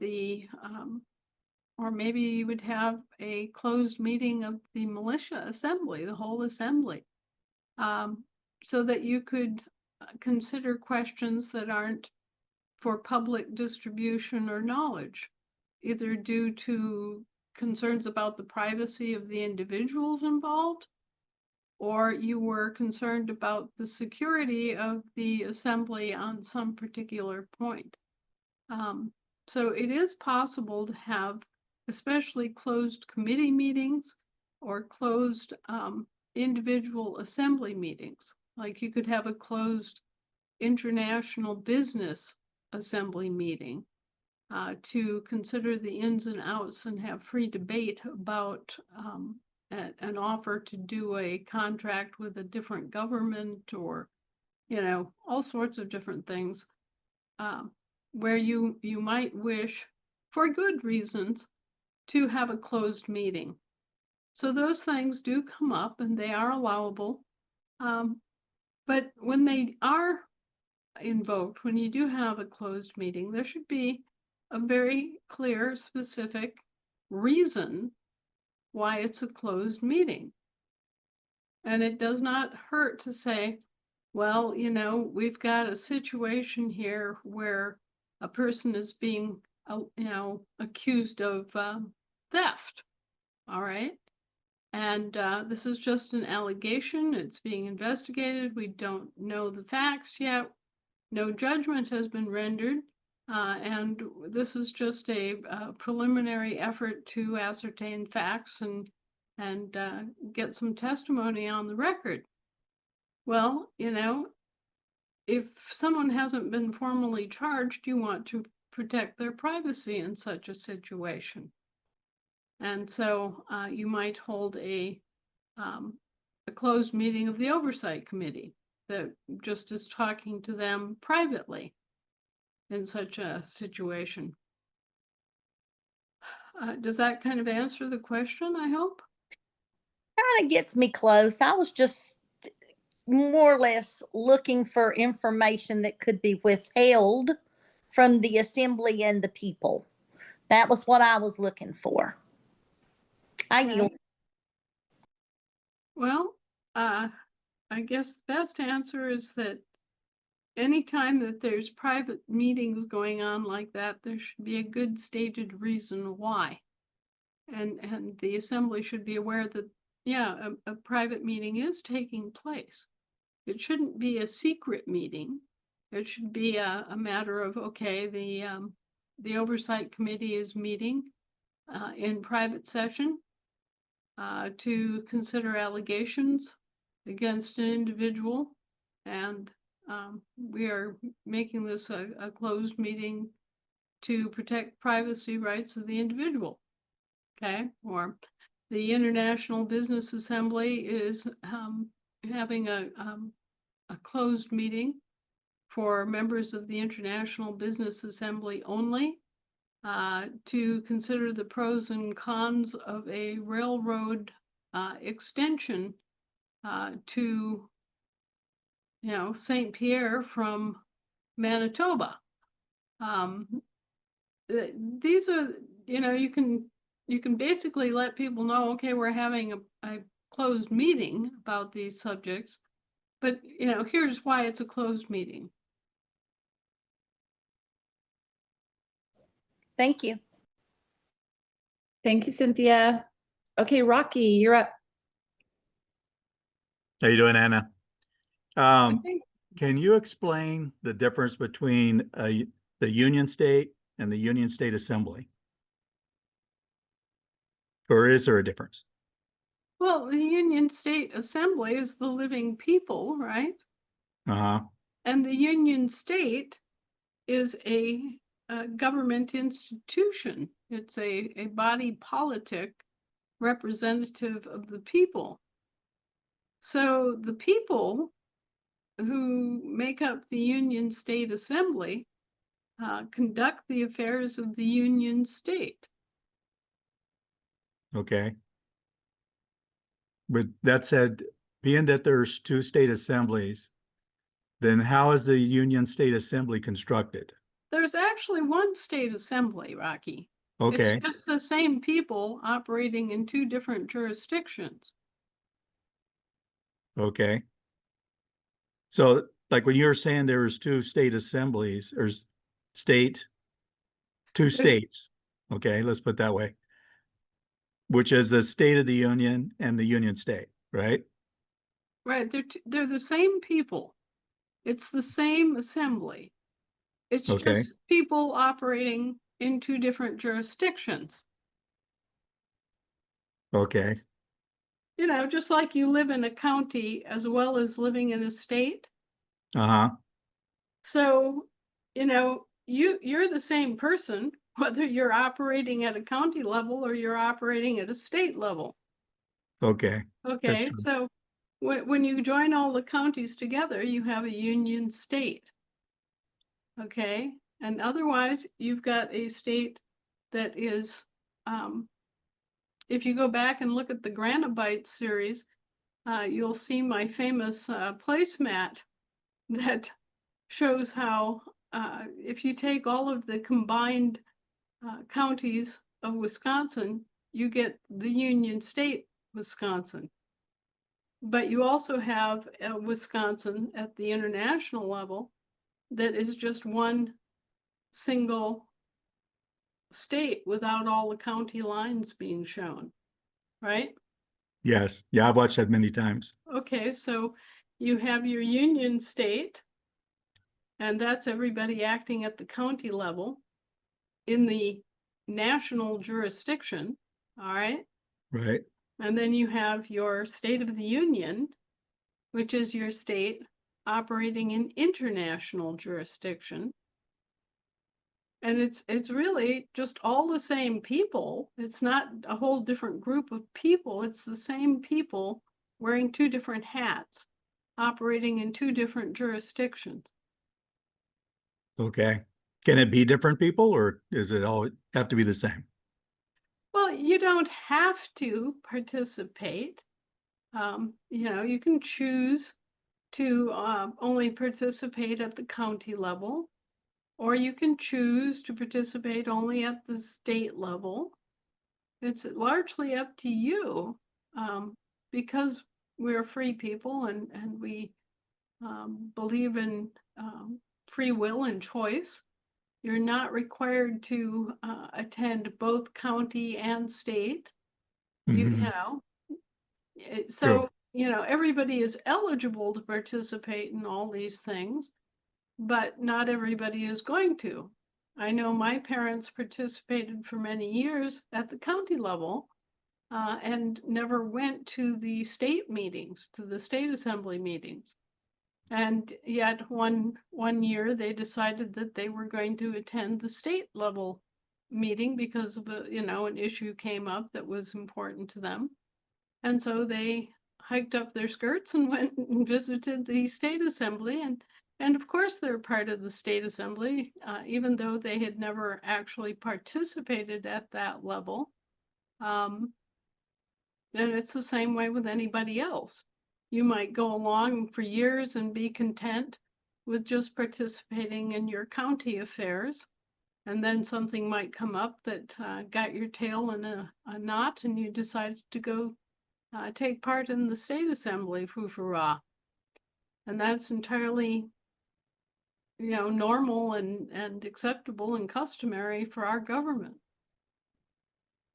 or maybe you would have a closed meeting of the militia assembly, the whole assembly, so that you could consider questions that aren't for public distribution or knowledge, either due to concerns about the privacy of the individuals involved, or you were concerned about the security of the assembly on some particular point. So it is possible to have, especially closed committee meetings or closed individual assembly meetings. Like you could have a closed international business assembly meeting to consider the ins and outs and have free debate about an offer to do a contract with a different government, or, all sorts of different things, where you might wish, for good reasons, to have a closed meeting. So those things do come up and they are allowable. But when they are invoked, when you do have a closed meeting, there should be a very clear, specific reason why it's a closed meeting. And it does not hurt to say, well, we've got a situation here where a person is being, accused of theft. All right. And this is just an allegation. It's being investigated. We don't know the facts yet. No judgment has been rendered. And this is just a preliminary effort to ascertain facts and get some testimony on the record. Well, if someone hasn't been formally charged, you want to protect their privacy in such a situation. And so you might hold a closed meeting of the Oversight Committee that just is talking to them privately in such a situation. Does that kind of answer the question, I hope? Kind of gets me close. I was just more or less looking for information that could be withheld from the assembly and the people. That was what I was looking for. I yield. Well, I guess the best answer is that anytime that there's private meetings going on like that, there should be a good stated reason why. And the assembly should be aware that, yeah, a private meeting is taking place. It shouldn't be a secret meeting. It should be a matter of, okay, the Oversight Committee is meeting in private session to consider allegations against an individual, and we are making this a closed meeting to protect privacy rights of the individual. Okay, or the International Business Assembly is having a closed meeting for members of the International Business Assembly only to consider the pros and cons of a railroad extension to, St. Pierre from Manitoba. These are, you can basically let people know, okay, we're having a closed meeting about these subjects, but here's why it's a closed meeting. Thank you. Thank you, Cynthia. Okay, Rocky, you're up. How you doing, Anna? Okay. Can you explain the difference between the Union State and the Union State Assembly? Or is there a difference? Well, the Union State Assembly is the living people, right? Uh-huh. And the Union State is a government institution. It's a body politic representative of the people. So the people who make up the Union State Assembly conduct the affairs of the Union State. Okay. But that said, being that there's two state assemblies, then how is the Union State Assembly constructed? There's actually one state assembly, Rocky. Okay. It's just the same people operating in two different jurisdictions. Okay. So like when you were saying there was two state assemblies or two states. Okay, let's put it that way. Which is the State of the Union and the Union State, right? Right, they're the same people. It's the same assembly. It's Okay. just people operating in two different jurisdictions. Okay. Just like you live in a county as well as living in a state. Uh-huh. So, you're the same person, whether you're operating at a county level or you're operating at a state level. Okay. Okay, so when you join all the counties together, you have a union state. Okay, and otherwise you've got a state that is, if you go back and look at the Granite series, you'll see my famous placemat that shows how if you take all of the combined counties of Wisconsin, you get the Union State, Wisconsin. But you also have Wisconsin at the international level that is just one single state without all the county lines being shown, right? Yes. Yeah, I've watched that many times. Okay, so you have your Union State, and that's everybody acting at the county level in the national jurisdiction, all right? Right. And then you have your State of the Union, which is your state operating in international jurisdiction. And it's really just all the same people. It's not a whole different group of people. It's the same people wearing two different hats, operating in two different jurisdictions. Okay. Can it be different people or does it all have to be the same? Well, you don't have to participate. You can choose to only participate at the county level, or you can choose to participate only at the state level. It's largely up to you, because we're free people and we believe in free will and choice. You're not required to attend both county and state. Mhm. So, everybody is eligible to participate in all these things, but not everybody is going to. I know my parents participated for many years at the county level and never went to the state meetings, to the state assembly meetings. And yet one year they decided that they were going to attend the state level meeting because of an issue came up that was important to them. And so they hiked up their skirts and went and visited the state assembly, and And of course, they're part of the state assembly, even though they had never actually participated at that level. And it's the same way with anybody else. You might go along for years and be content with just participating in your county affairs. And then something might come up that got your tail in a knot, and you decided to go take part in the state assembly, foo-for-rah. And that's entirely, normal and acceptable and customary for our government.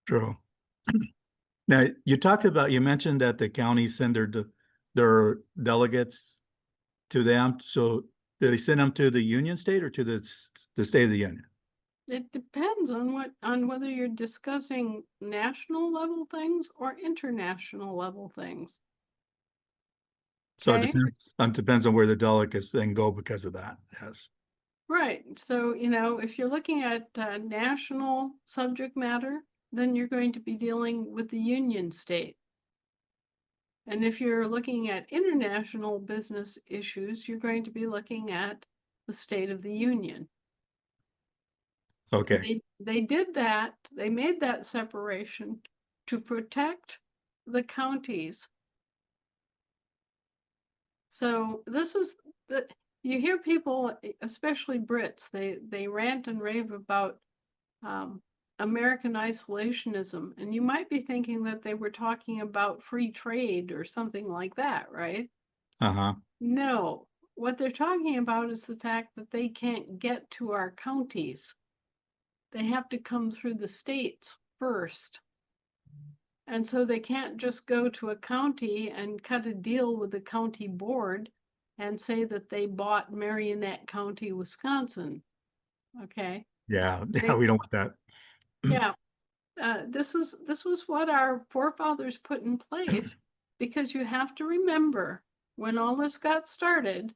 True. Now, you mentioned that the counties send their delegates to them. So do they send them to the Union State or to the State of the Union? It depends on whether you're discussing national level things or international level things. So Okay. it depends on where the delegates then go because of that. Yes. Right. So, if you're looking at national subject matter, then you're going to be dealing with the Union State. And if you're looking at international business issues, you're going to be looking at the State of the Union. Okay. They did that, they made that separation to protect the counties. So this is you hear people, especially Brits, they rant and rave about American isolationism, and you might be thinking that they were talking about free trade or something like that, right? Uh-huh. No, what they're talking about is the fact that they can't get to our counties. They have to come through the states first. And so they can't just go to a county and cut a deal with the county board and say that they bought Marionette County, Wisconsin. Okay. Yeah. Yeah. We don't want that. Yeah. This was what our forefathers put in place, because you have to remember, when all this got started,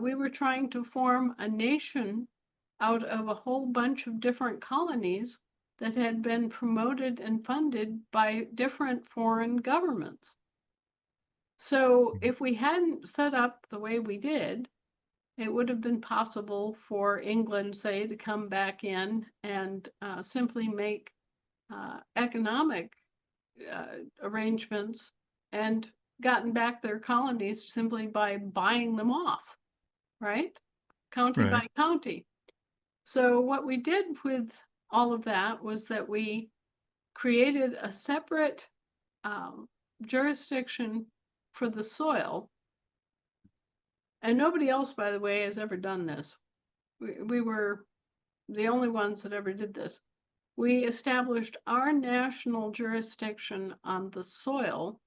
we were trying to form a nation out of a whole bunch of different colonies that had been promoted and funded by different foreign governments. So if we hadn't set up the way we did, it would have been possible for England, say, to come back in and simply make economic arrangements and gotten back their colonies simply by buying them off, right? County by county. So what we did with all of that was that we created a separate jurisdiction for the soil. And nobody else, by the way, has ever done this. We were the only ones that ever did this. We established our national jurisdiction on the soil,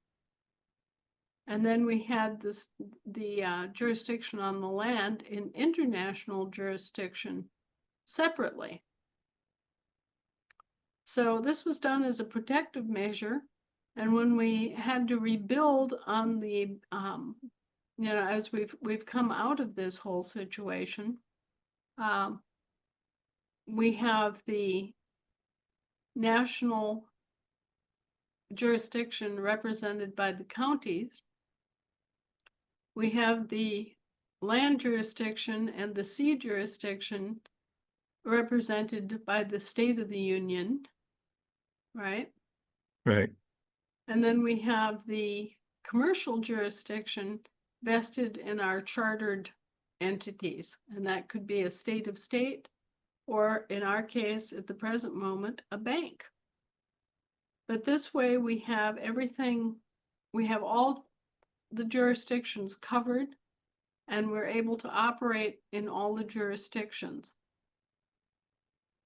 and then we had the jurisdiction on the land in international jurisdiction separately. So this was done as a protective measure, and when we had to rebuild on the, as we've come out of this whole situation, we have the national jurisdiction represented by the counties. We have the land jurisdiction and the sea jurisdiction represented by the State of the Union, right? Right. And then we have the commercial jurisdiction vested in our chartered entities, and that could be a state of state, or in our case, at the present moment, a bank. But this way we have everything, we have all the jurisdictions covered, and we're able to operate in all the jurisdictions,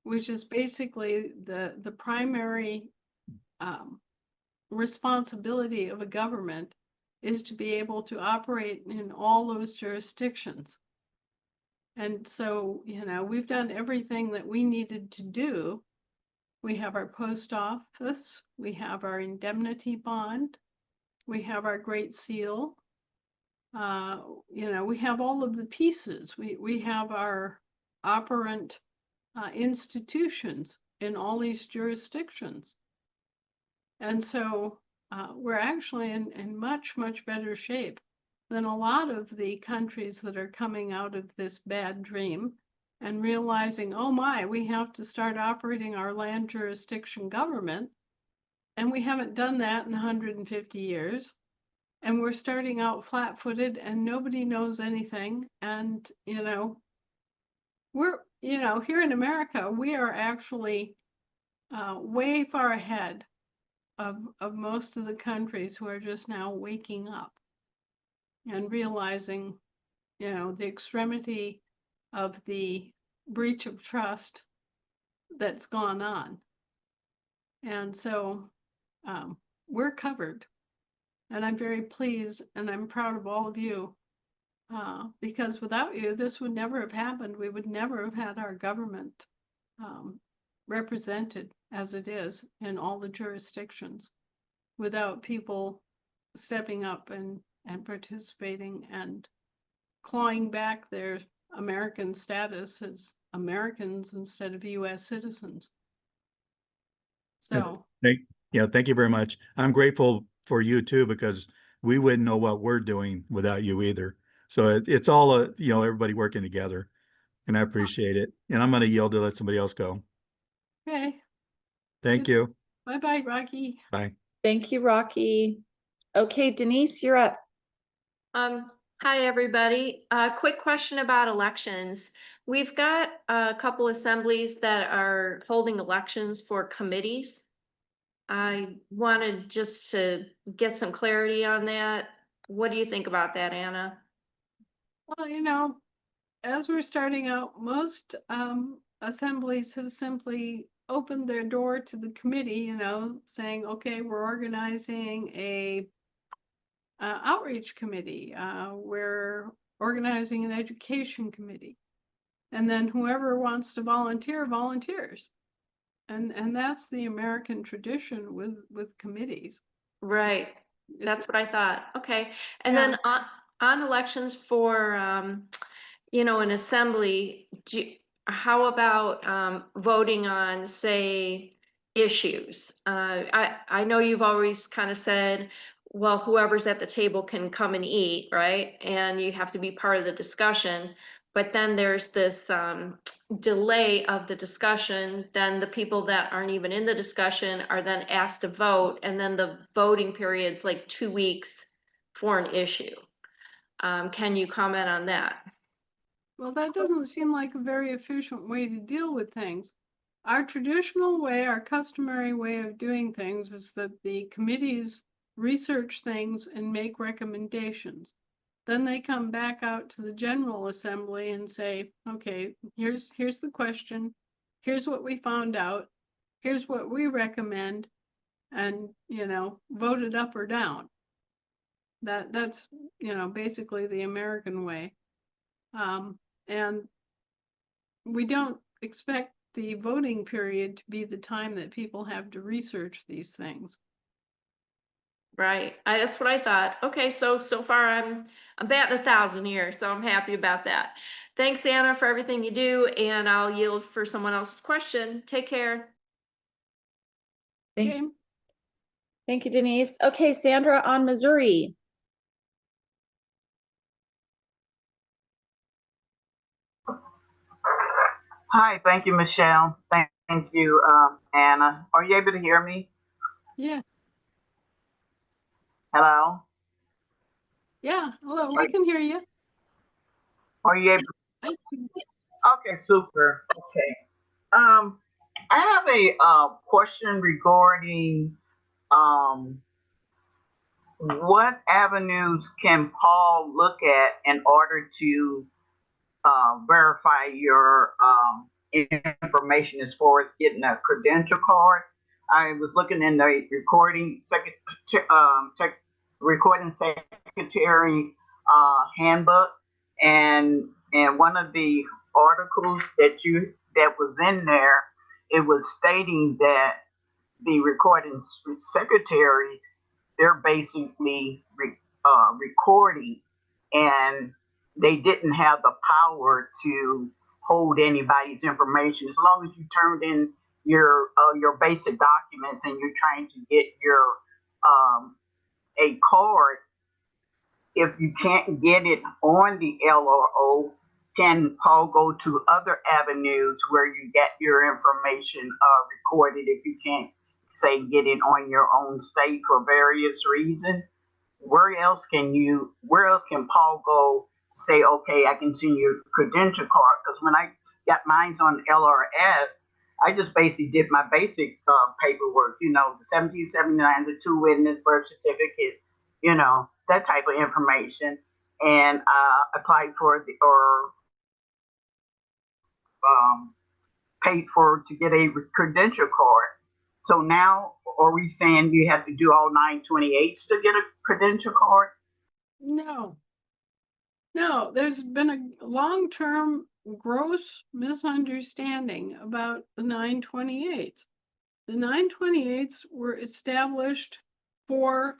which is basically the primary responsibility of a government, is to be able to operate in all those jurisdictions. And so, we've done everything that we needed to do. We have our post office, we have our indemnity bond, we have our Great Seal. We have all of the pieces. We have our operant institutions in all these jurisdictions. And so we're actually in much, much better shape than a lot of the countries that are coming out of this bad dream and realizing, oh my, we have to start operating our land jurisdiction government. And we haven't done that in 150 years. And we're starting out flat-footed and nobody knows anything. And, we're, here in America, we are actually way far ahead of most of the countries who are just now waking up and realizing, the extremity of the breach of trust that's gone on. And so we're covered. And I'm very pleased and I'm proud of all of you because without you, this would never have happened. We would never have had our government represented as it is in all the jurisdictions without people stepping up and participating and clawing back their American status as Americans instead of US citizens. So thank you very much. I'm grateful for you too, because we wouldn't know what we're doing without you either. So it's all everybody working together, and I appreciate it. And I'm going to yield to let somebody else go. okay. Thank you. Bye-bye, Rocky. Bye. Thank you, Rocky. Okay, Denise, you're up. Hi, everybody. Quick question about elections. We've got a couple assemblies that are holding elections for committees. I wanted just to get some clarity on that. What do you think about that, Anna? Well, as we're starting out, most assemblies have simply opened their door to the committee, saying, okay, we're organizing a outreach committee, we're organizing an education committee. And then whoever wants to volunteer volunteers. And that's the American tradition with committees. Right. That's what I thought. Okay. And Yeah. then on elections for, an assembly, how about voting on, say, issues? I know you've always kind of said, well, whoever's at the table can come and eat, right? And you have to be part of the discussion. But then there's this delay of the discussion. Then the people that aren't even in the discussion are then asked to vote. And then the voting period's like 2 weeks for an issue. Can you comment on that? Well, that doesn't seem like a very efficient way to deal with things. Our traditional way, our customary way of doing things is that the committees research things and make recommendations. Then they come back out to the General Assembly and say, okay, here's the question. Here's what we found out. Here's what we recommend. And, vote it up or down. That's, basically the American way. And we don't expect the voting period to be the time that people have to research these things. Right. That's what I thought. Okay, so far I'm batting 1,000 here, so I'm happy about that. Thanks, Anna, for everything you do, and I'll yield for someone else's question. Take care. Thank you, Denise. Okay, Sandra on Missouri. Hi, thank you, Michelle. Thank you, Anna. Are you able to hear me? Yeah. Hello? Yeah, hello, I can hear you. Are you able to? Okay, super. Okay. I have a question regarding what avenues can Paul look at in order to verify your information as far as getting a credential card. I was looking in the recording secretary handbook, and one of the articles that was in there, it was stating that the recording secretaries, they're basically recording, and they didn't have the power to hold anybody's information. As long as you turned in your basic documents and you're trying to get your a card, if you can't get it on the LRO, can Paul go to other avenues where you get your information recorded if you can't, say, get it on your own state for various reasons? Where else can Paul go say, okay, I can see your credential card? Because when I got mine on LRS, I just basically did my basic paperwork, the 1779, the two witness birth certificate, that type of information, and applied for paid for to get a credential card. So now, are we saying you have to do all 928s to get a credential card? No, there's been a long-term gross misunderstanding about the 928s. The 928s were established for,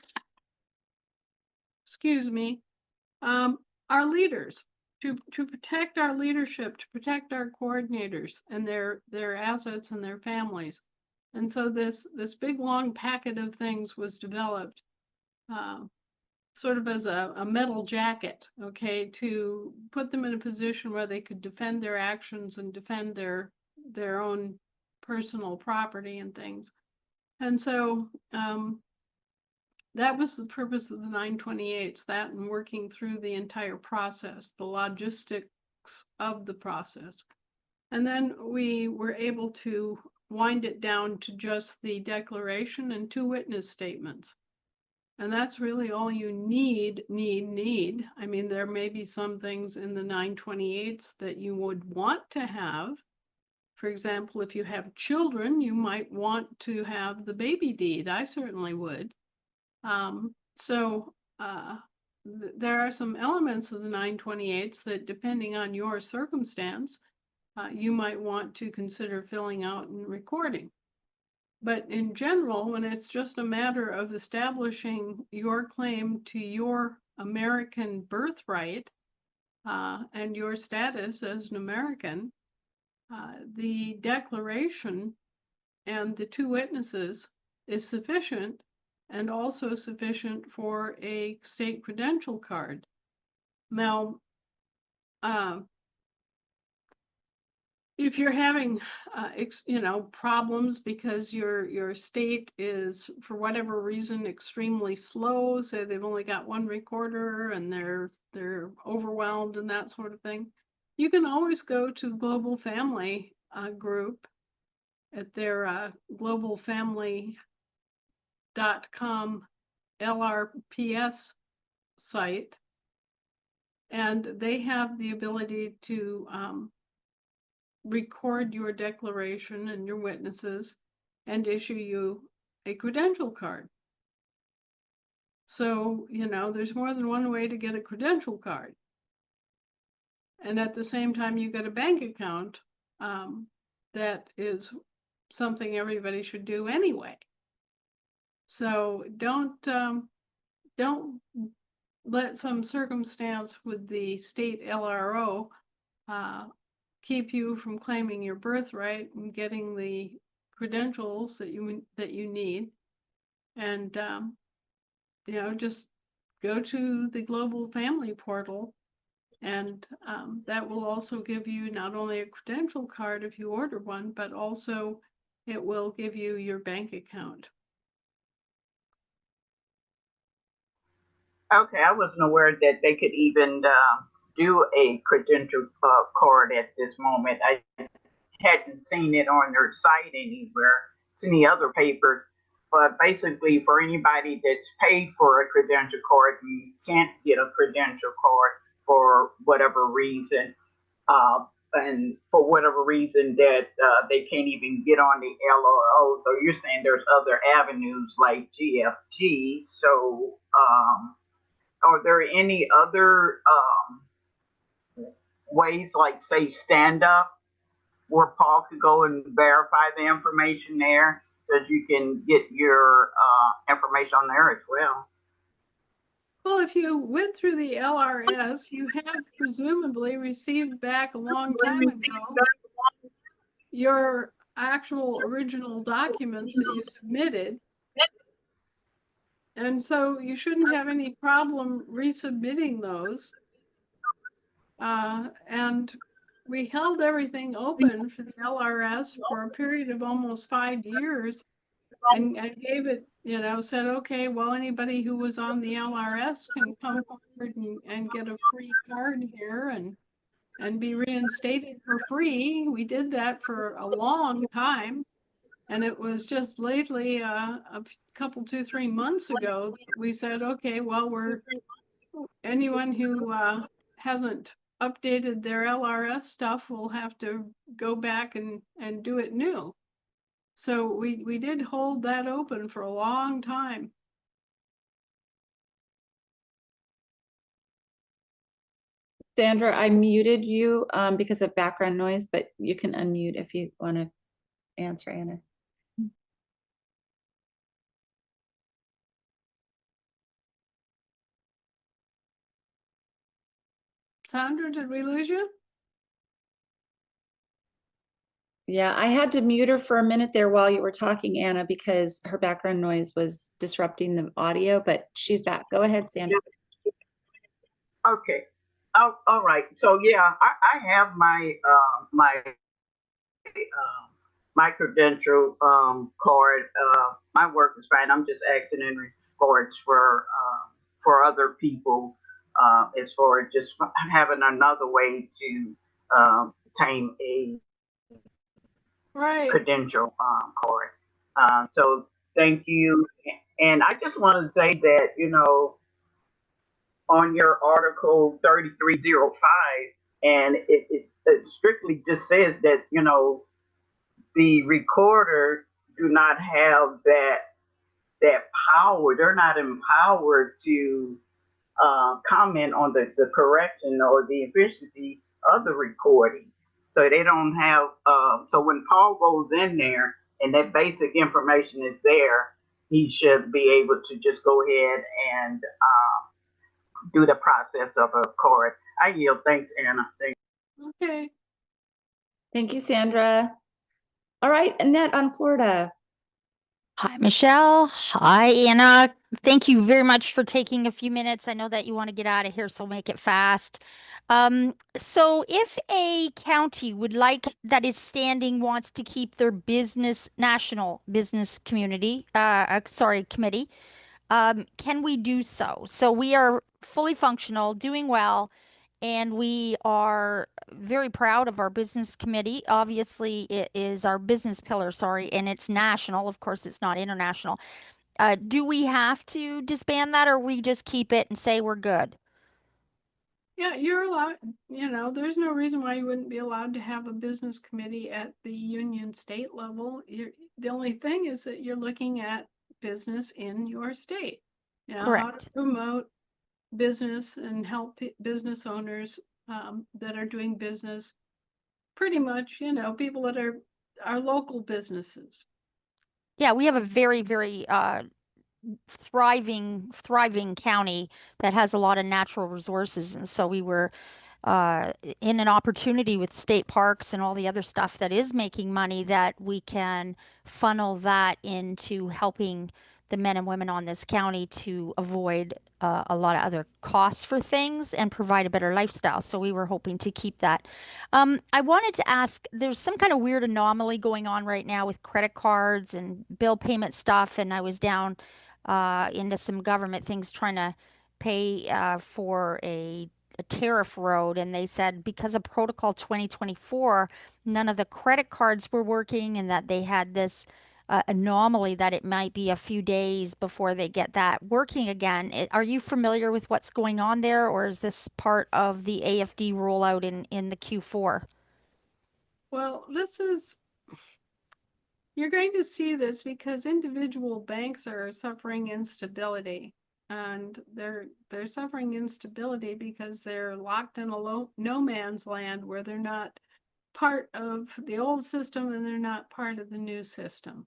our leaders, to protect our leadership, to protect our coordinators and their assets and their families. And so this big long packet of things was developed sort of as a metal jacket, okay, to put them in a position where they could defend their actions and defend their own personal property and things. And so that was the purpose of the 928s, that and working through the entire process, the logistics of the process. And then we were able to wind it down to just the declaration and 2 witness statements. And that's really all you need. I mean, there may be some things in the 928s that you would want to have. For example, if you have children, you might want to have the baby deed. I certainly would. There are some elements of the 928s that, depending on your circumstance, you might want to consider filling out and recording. But in general, when it's just a matter of establishing your claim to your American birthright and your status as an American, the declaration and the 2 witnesses is sufficient, and also sufficient for a state credential card. Now, if you're having, problems because your state is, for whatever reason, extremely slow, so they've only got 1 recorder and they're overwhelmed and that sort of thing, you can always go to Global Family Group at their globalfamily.com LRPS site, and they have the ability to record your declaration and your witnesses and issue you a credential card. So, there's more than one way to get a credential card. And at the same time, you get a bank account. That is something everybody should do anyway. So don't let some circumstance with the state LRO keep you from claiming your birthright and getting the credentials that you need. And just go to the Global Family portal, and that will also give you not only a credential card if you order one, but also it will give you your bank account. Okay, I wasn't aware that they could even do a credential card at this moment. I hadn't seen it on their site anywhere. It's in the other papers. But basically, for anybody that's paid for a credential card, you can't get a credential card for whatever reason, and for whatever reason that they can't even get on the LRO. So you're saying there's other avenues like GFG. So are there any other ways, like say stand up, where Paul could go and verify the information there, so you can get your information on there as well? Well, if you went through the LRS, you have presumably received back a long time ago your actual original documents that you submitted. And so you shouldn't have any problem resubmitting those. And we held everything open for the LRS for a period of almost 5 years. And I gave it, you know, said, okay, well, anybody who was on the LRS can come forward and get a free card here and be reinstated for free. We did that for a long time. And it was just lately, a couple, 2, 3 months ago, we said, okay, well, anyone who hasn't updated their LRS stuff will have to go back and do it new. So we did hold that open for a long time. Sandra, I muted you because of background noise, but you can unmute if you want to answer, Anna. Sandra, did we lose you? Yeah, I had to mute her for a minute there while you were talking, Anna, because her background noise was disrupting the audio, but she's back. Go ahead, Sandra. Okay. All right. So yeah, I have my credential card. My work is fine. I'm just asking in regards for other people as far as just having another way to obtain a Right. credential card. So thank you. And I just want to say that, you know, on your article 3305, and it strictly just says that, you know, the recorder do not have that power. They're not empowered to comment on the correction or the efficiency of the recording. So they don't have. So when Paul goes in there and that basic information is there, he should be able to just go ahead and do the process of a card. I yield. Thanks, Anna. Thanks. Okay. Thank you, Sandra. All right, Annette on Florida. Hi, Michelle. Hi, Anna. Thank you very much for taking a few minutes. I know that you want to get out of here, so make it fast. So if a county would like that is standing wants to keep their national business community, committee, can we do so? So we are fully functional, doing well, and we are very proud of our business committee. Obviously, it is our business pillar, sorry, and it's national. Of course, it's not international. Do we have to disband that, or we just keep it and say we're good? Yeah, you're allowed, you know, there's no reason why you wouldn't be allowed to have a business committee at the union state level. The only thing is that you're looking at business in your state. You know, how to Correct. promote business and help business owners that are doing business. Pretty much, you know, people that are local businesses. Yeah, we have a very, very thriving county that has a lot of natural resources, and so we were in an opportunity with state parks and all the other stuff that is making money, that we can funnel that into helping the men and women on this county to avoid a lot of other costs for things and provide a better lifestyle. So we were hoping to keep that. I wanted to ask, there's some kind of weird anomaly going on right now with credit cards and bill payment stuff, and I was down into some government things trying to pay for a tariff road, and they said because of Protocol 2024, none of the credit cards were working, and that they had this anomaly that it might be a few days before they get that working again. Are you familiar with what's going on there, or is this part of the AFD rollout in the Q4? Well, you're going to see this because individual banks are suffering instability, and they're suffering instability because they're locked in a no man's land where they're not part of the old system and they're not part of the new system,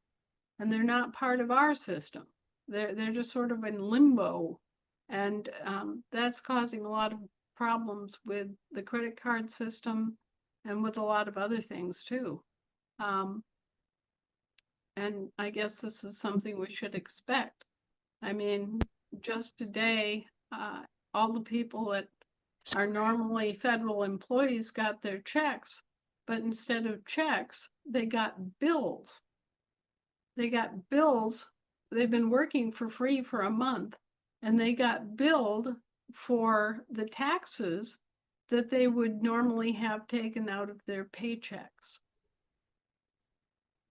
and they're not part of our system. They're just sort of in limbo, and that's causing a lot of problems with the credit card system and with a lot of other things too. And I guess this is something we should expect. I mean, just today, all the people that are normally federal employees got their checks, but instead of checks, they got bills. They got bills. They've been working for free for a month, and they got billed for the taxes that they would normally have taken out of their paychecks.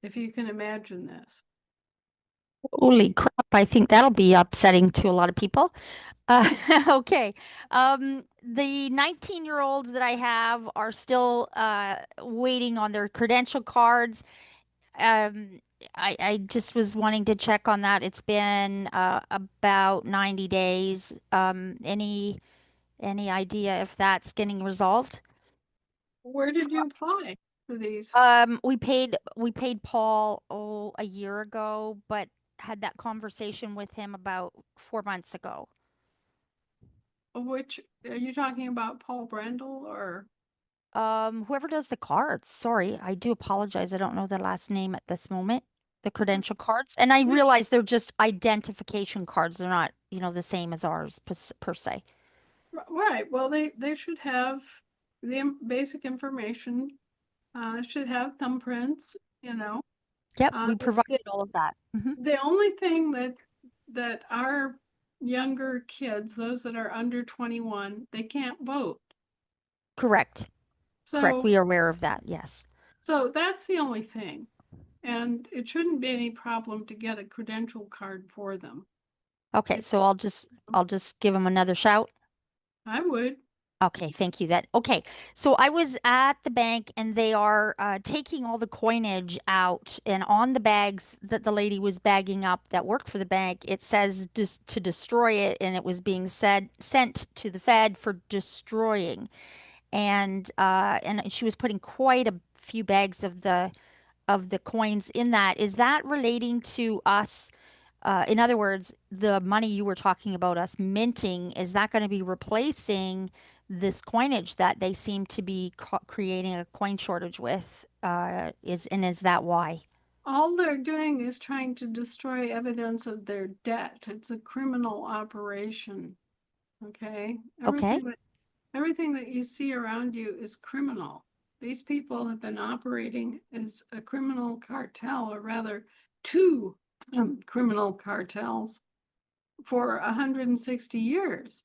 If you can imagine this. Holy crap, I think that'll be upsetting to a lot of people. Okay. The 19-year-olds that I have are still waiting on their credential cards. Um, I just was wanting to check on that. It's been about 90 days. Any idea if that's getting resolved? Where did you apply for these? We paid Paul a year ago, but had that conversation with him about 4 months ago. Which, are you talking about Paul Brendel or? Whoever does the cards. Sorry, I do apologize. I don't know the last name at this moment. The credential cards, and I realize they're just identification cards. They're not, the same as ours per se. Right, well, they should have the basic information, should have thumbprints, Yep, we The provided all of that. the only thing that our younger kids, those that are under 21, they can't vote. Correct. Correct. So, We are aware of that. Yes. so that's the only thing. And it shouldn't be any problem to get a credential card for them. Okay, so I'll just give them another shout. I would. Okay, thank you. Okay, so I was at the bank and they are taking all the coinage out, and on the bags that the lady was bagging up that worked for the bank, it says just to destroy it, and it was being sent to the Fed for destroying, and she was putting quite a few bags of the coins in that. Is that relating to us? In other words, the money you were talking about us minting, is that going to be replacing this coinage that they seem to be creating a coin shortage with? Is that why? All they're doing is trying to destroy evidence of their debt. It's a criminal operation. Okay? Okay. Everything that you see around you is criminal. These people have been operating as a criminal cartel, or rather two criminal cartels, for 160 years.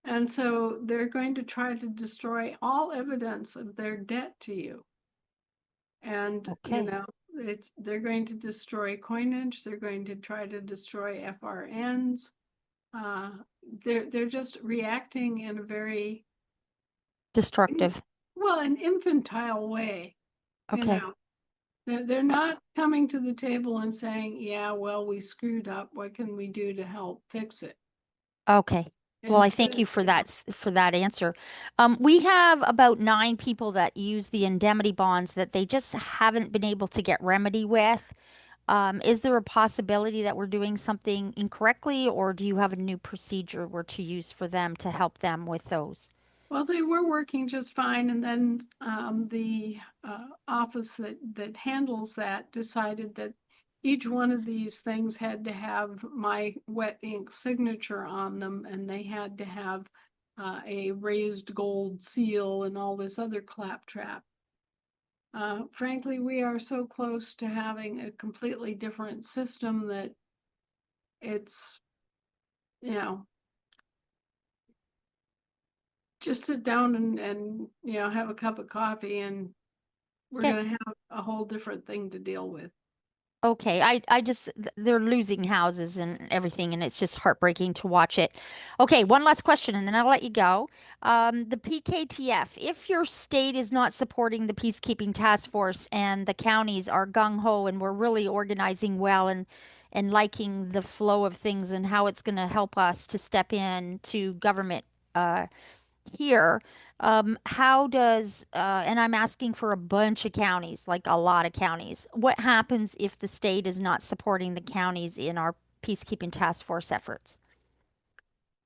And so they're going to try to destroy all evidence of their debt to you. And, Okay. they're going to destroy coinage. They're going to try to destroy FRNs. They're just reacting in a very Destructive. an infantile way. Okay. They're not coming to the table and saying, yeah, well, we screwed up. What can we do to help fix it? Okay. Well, I thank Instead, you for that answer. We have about 9 people that use the indemnity bonds that they just haven't been able to get remedy with. Is there a possibility that we're doing something incorrectly, or do you have a new procedure we're to use for them to help them with those? well, they were working just fine, and then the office that handles that decided that each one of these things had to have my wet ink signature on them, and they had to have a raised gold seal and all this other claptrap. Frankly, we are so close to having a completely different system that it's, just sit down and have a cup of coffee, and we're Okay. going to have a whole different thing to deal with. Okay, they're losing houses and everything, and it's just heartbreaking to watch it. Okay, one last question, and then I'll let you go. The PKTF, if your state is not supporting the peacekeeping task force and the counties are gung-ho and we're really organizing well and liking the flow of things and how it's going to help us to step in to government here, how does, and I'm asking for a bunch of counties, like a lot of counties. What happens if the state is not supporting the counties in our peacekeeping task force efforts?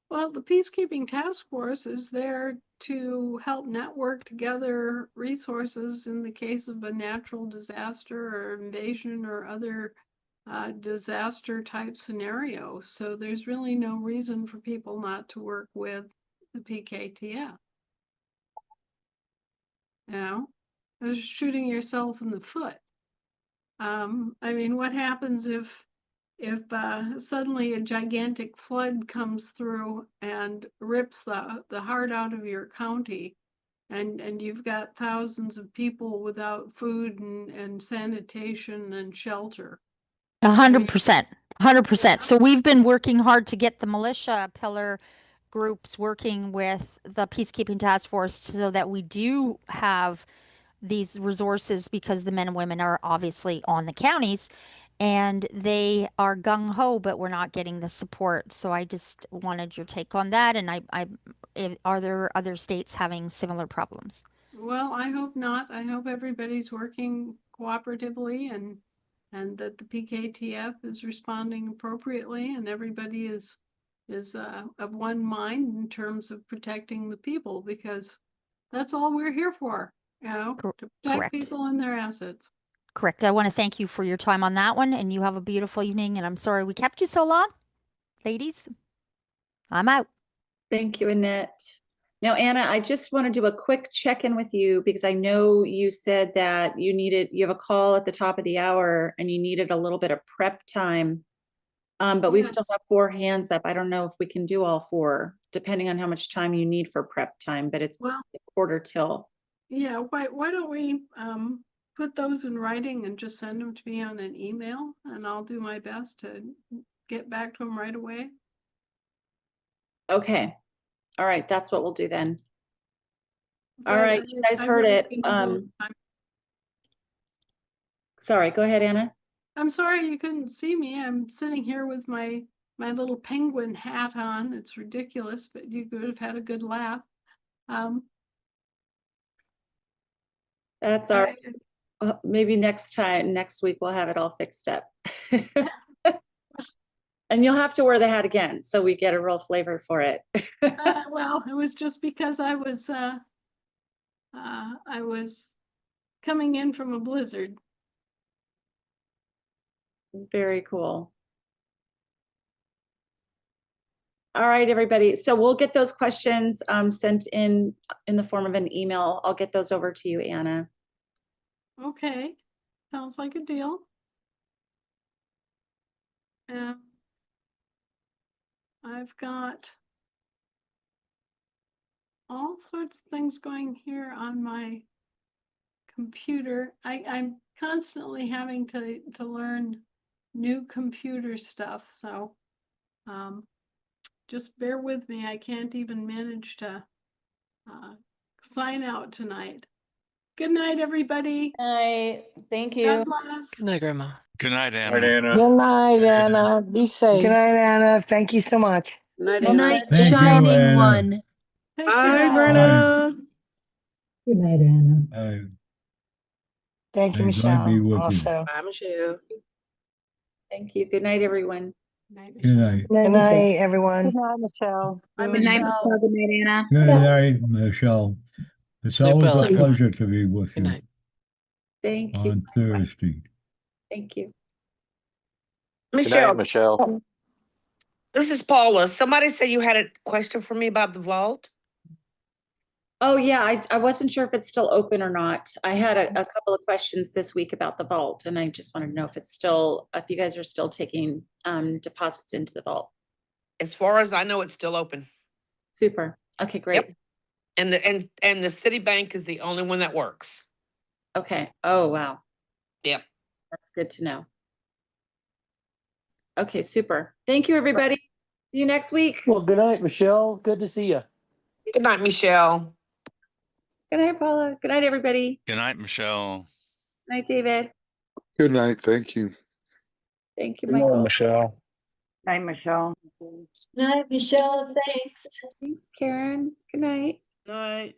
Well, the peacekeeping task force is there to help network together resources in the case of a natural disaster or invasion or other disaster type scenario. So there's really no reason for people not to work with the PKTF. You know, it's shooting yourself in the foot. I mean, what happens if suddenly a gigantic flood comes through and rips the heart out of your county, and you've got thousands of people without food and sanitation and shelter? 100%. 100%. So we've been working hard to get the militia pillar groups working with the peacekeeping task force so that we do have these resources, because the men and women are obviously on the counties and they are gung-ho, but we're not getting the support. So I just wanted your take on that. And are there other states having similar problems? Well, I hope not. I hope everybody's working cooperatively and that the PKTF is responding appropriately and everybody is of one mind in terms of protecting the people, because that's all we're here for, you know, to protect Correct. people and their assets. Correct. I want to thank you for your time on that one, and you have a beautiful evening, and I'm sorry we kept you so long. Ladies, I'm out. Thank you, Annette. Now, Anna, I just want to do a quick check-in with you because I know you said that you have a call at the top of the hour and you needed a little bit of prep time. But we still Yes. have 4 hands up. I don't know if we can do all 4, depending on how much time you need for prep time, but it's Well, a quarter till. yeah, why don't we put those in writing and just send them to me on an email, and I'll do my best to get back to them right away. Okay. All right. That's what we'll do then. All So right. You guys I heard really it. feel I'm Sorry. Go ahead, Anna. I'm sorry you couldn't see me. I'm sitting here with my little penguin hat on. It's ridiculous, but you could have had a good laugh. That's all right. Maybe next week, we'll have it all fixed up. And you'll have to wear the hat again, so we get a real flavor for it. Well, it was just because I was coming in from a blizzard. Very cool. All right, everybody. So we'll get those questions sent in the form of an email. I'll get those over to you, Anna. Okay, sounds like a deal. I've got all sorts of things going here on my computer. I'm constantly having to learn new computer stuff, so just bear with me. I can't even manage to sign out tonight. Good night, everybody. Good night. Thank you. God bless. Good night, Grandma. Good night, Good Anna. night, Anna. Good night, Anna. Be safe. Good night, Anna. Thank you so much. Night, Good Anna. night, Thank you, Shining Anna. One. Take Bye, care. Brenna. Good night, Anna. Thank you, May God be Michelle. with you. Also. Bye, Michelle. Thank you. Good night, everyone. Good night. Good night, everyone. Good night, Michelle. Bye, Good night, Michelle. Michelle. Good night, Anna. Good night, Michelle. It's Sleep always well, a everyone. pleasure to be with Good you night. Thank you. on Thursday. Thank you. Michelle. Michelle. This is Paula. Somebody said you had a question for me about the vault. Oh, yeah. I wasn't sure if it's still open or not. I had a couple of questions this week about the vault, and I just wanted to know if you guys are still taking deposits into the vault. As far as I know, it's still open. Super. Okay, great. Yep. And the Citibank is the only one that works. Okay. Oh, wow. Yep. That's good to know. Okay, super. Thank you, everybody. See you next week. Well, good night, Michelle. Good to see you. Good night, Michelle. Good night, Paula. Good night, everybody. Good night, Michelle. Good night, David. Good night. Thank you. Thank you, Good night, Michael. Michelle. Night, Michelle. Night, Michelle. Thanks. Thanks, Karen. Good night. Night.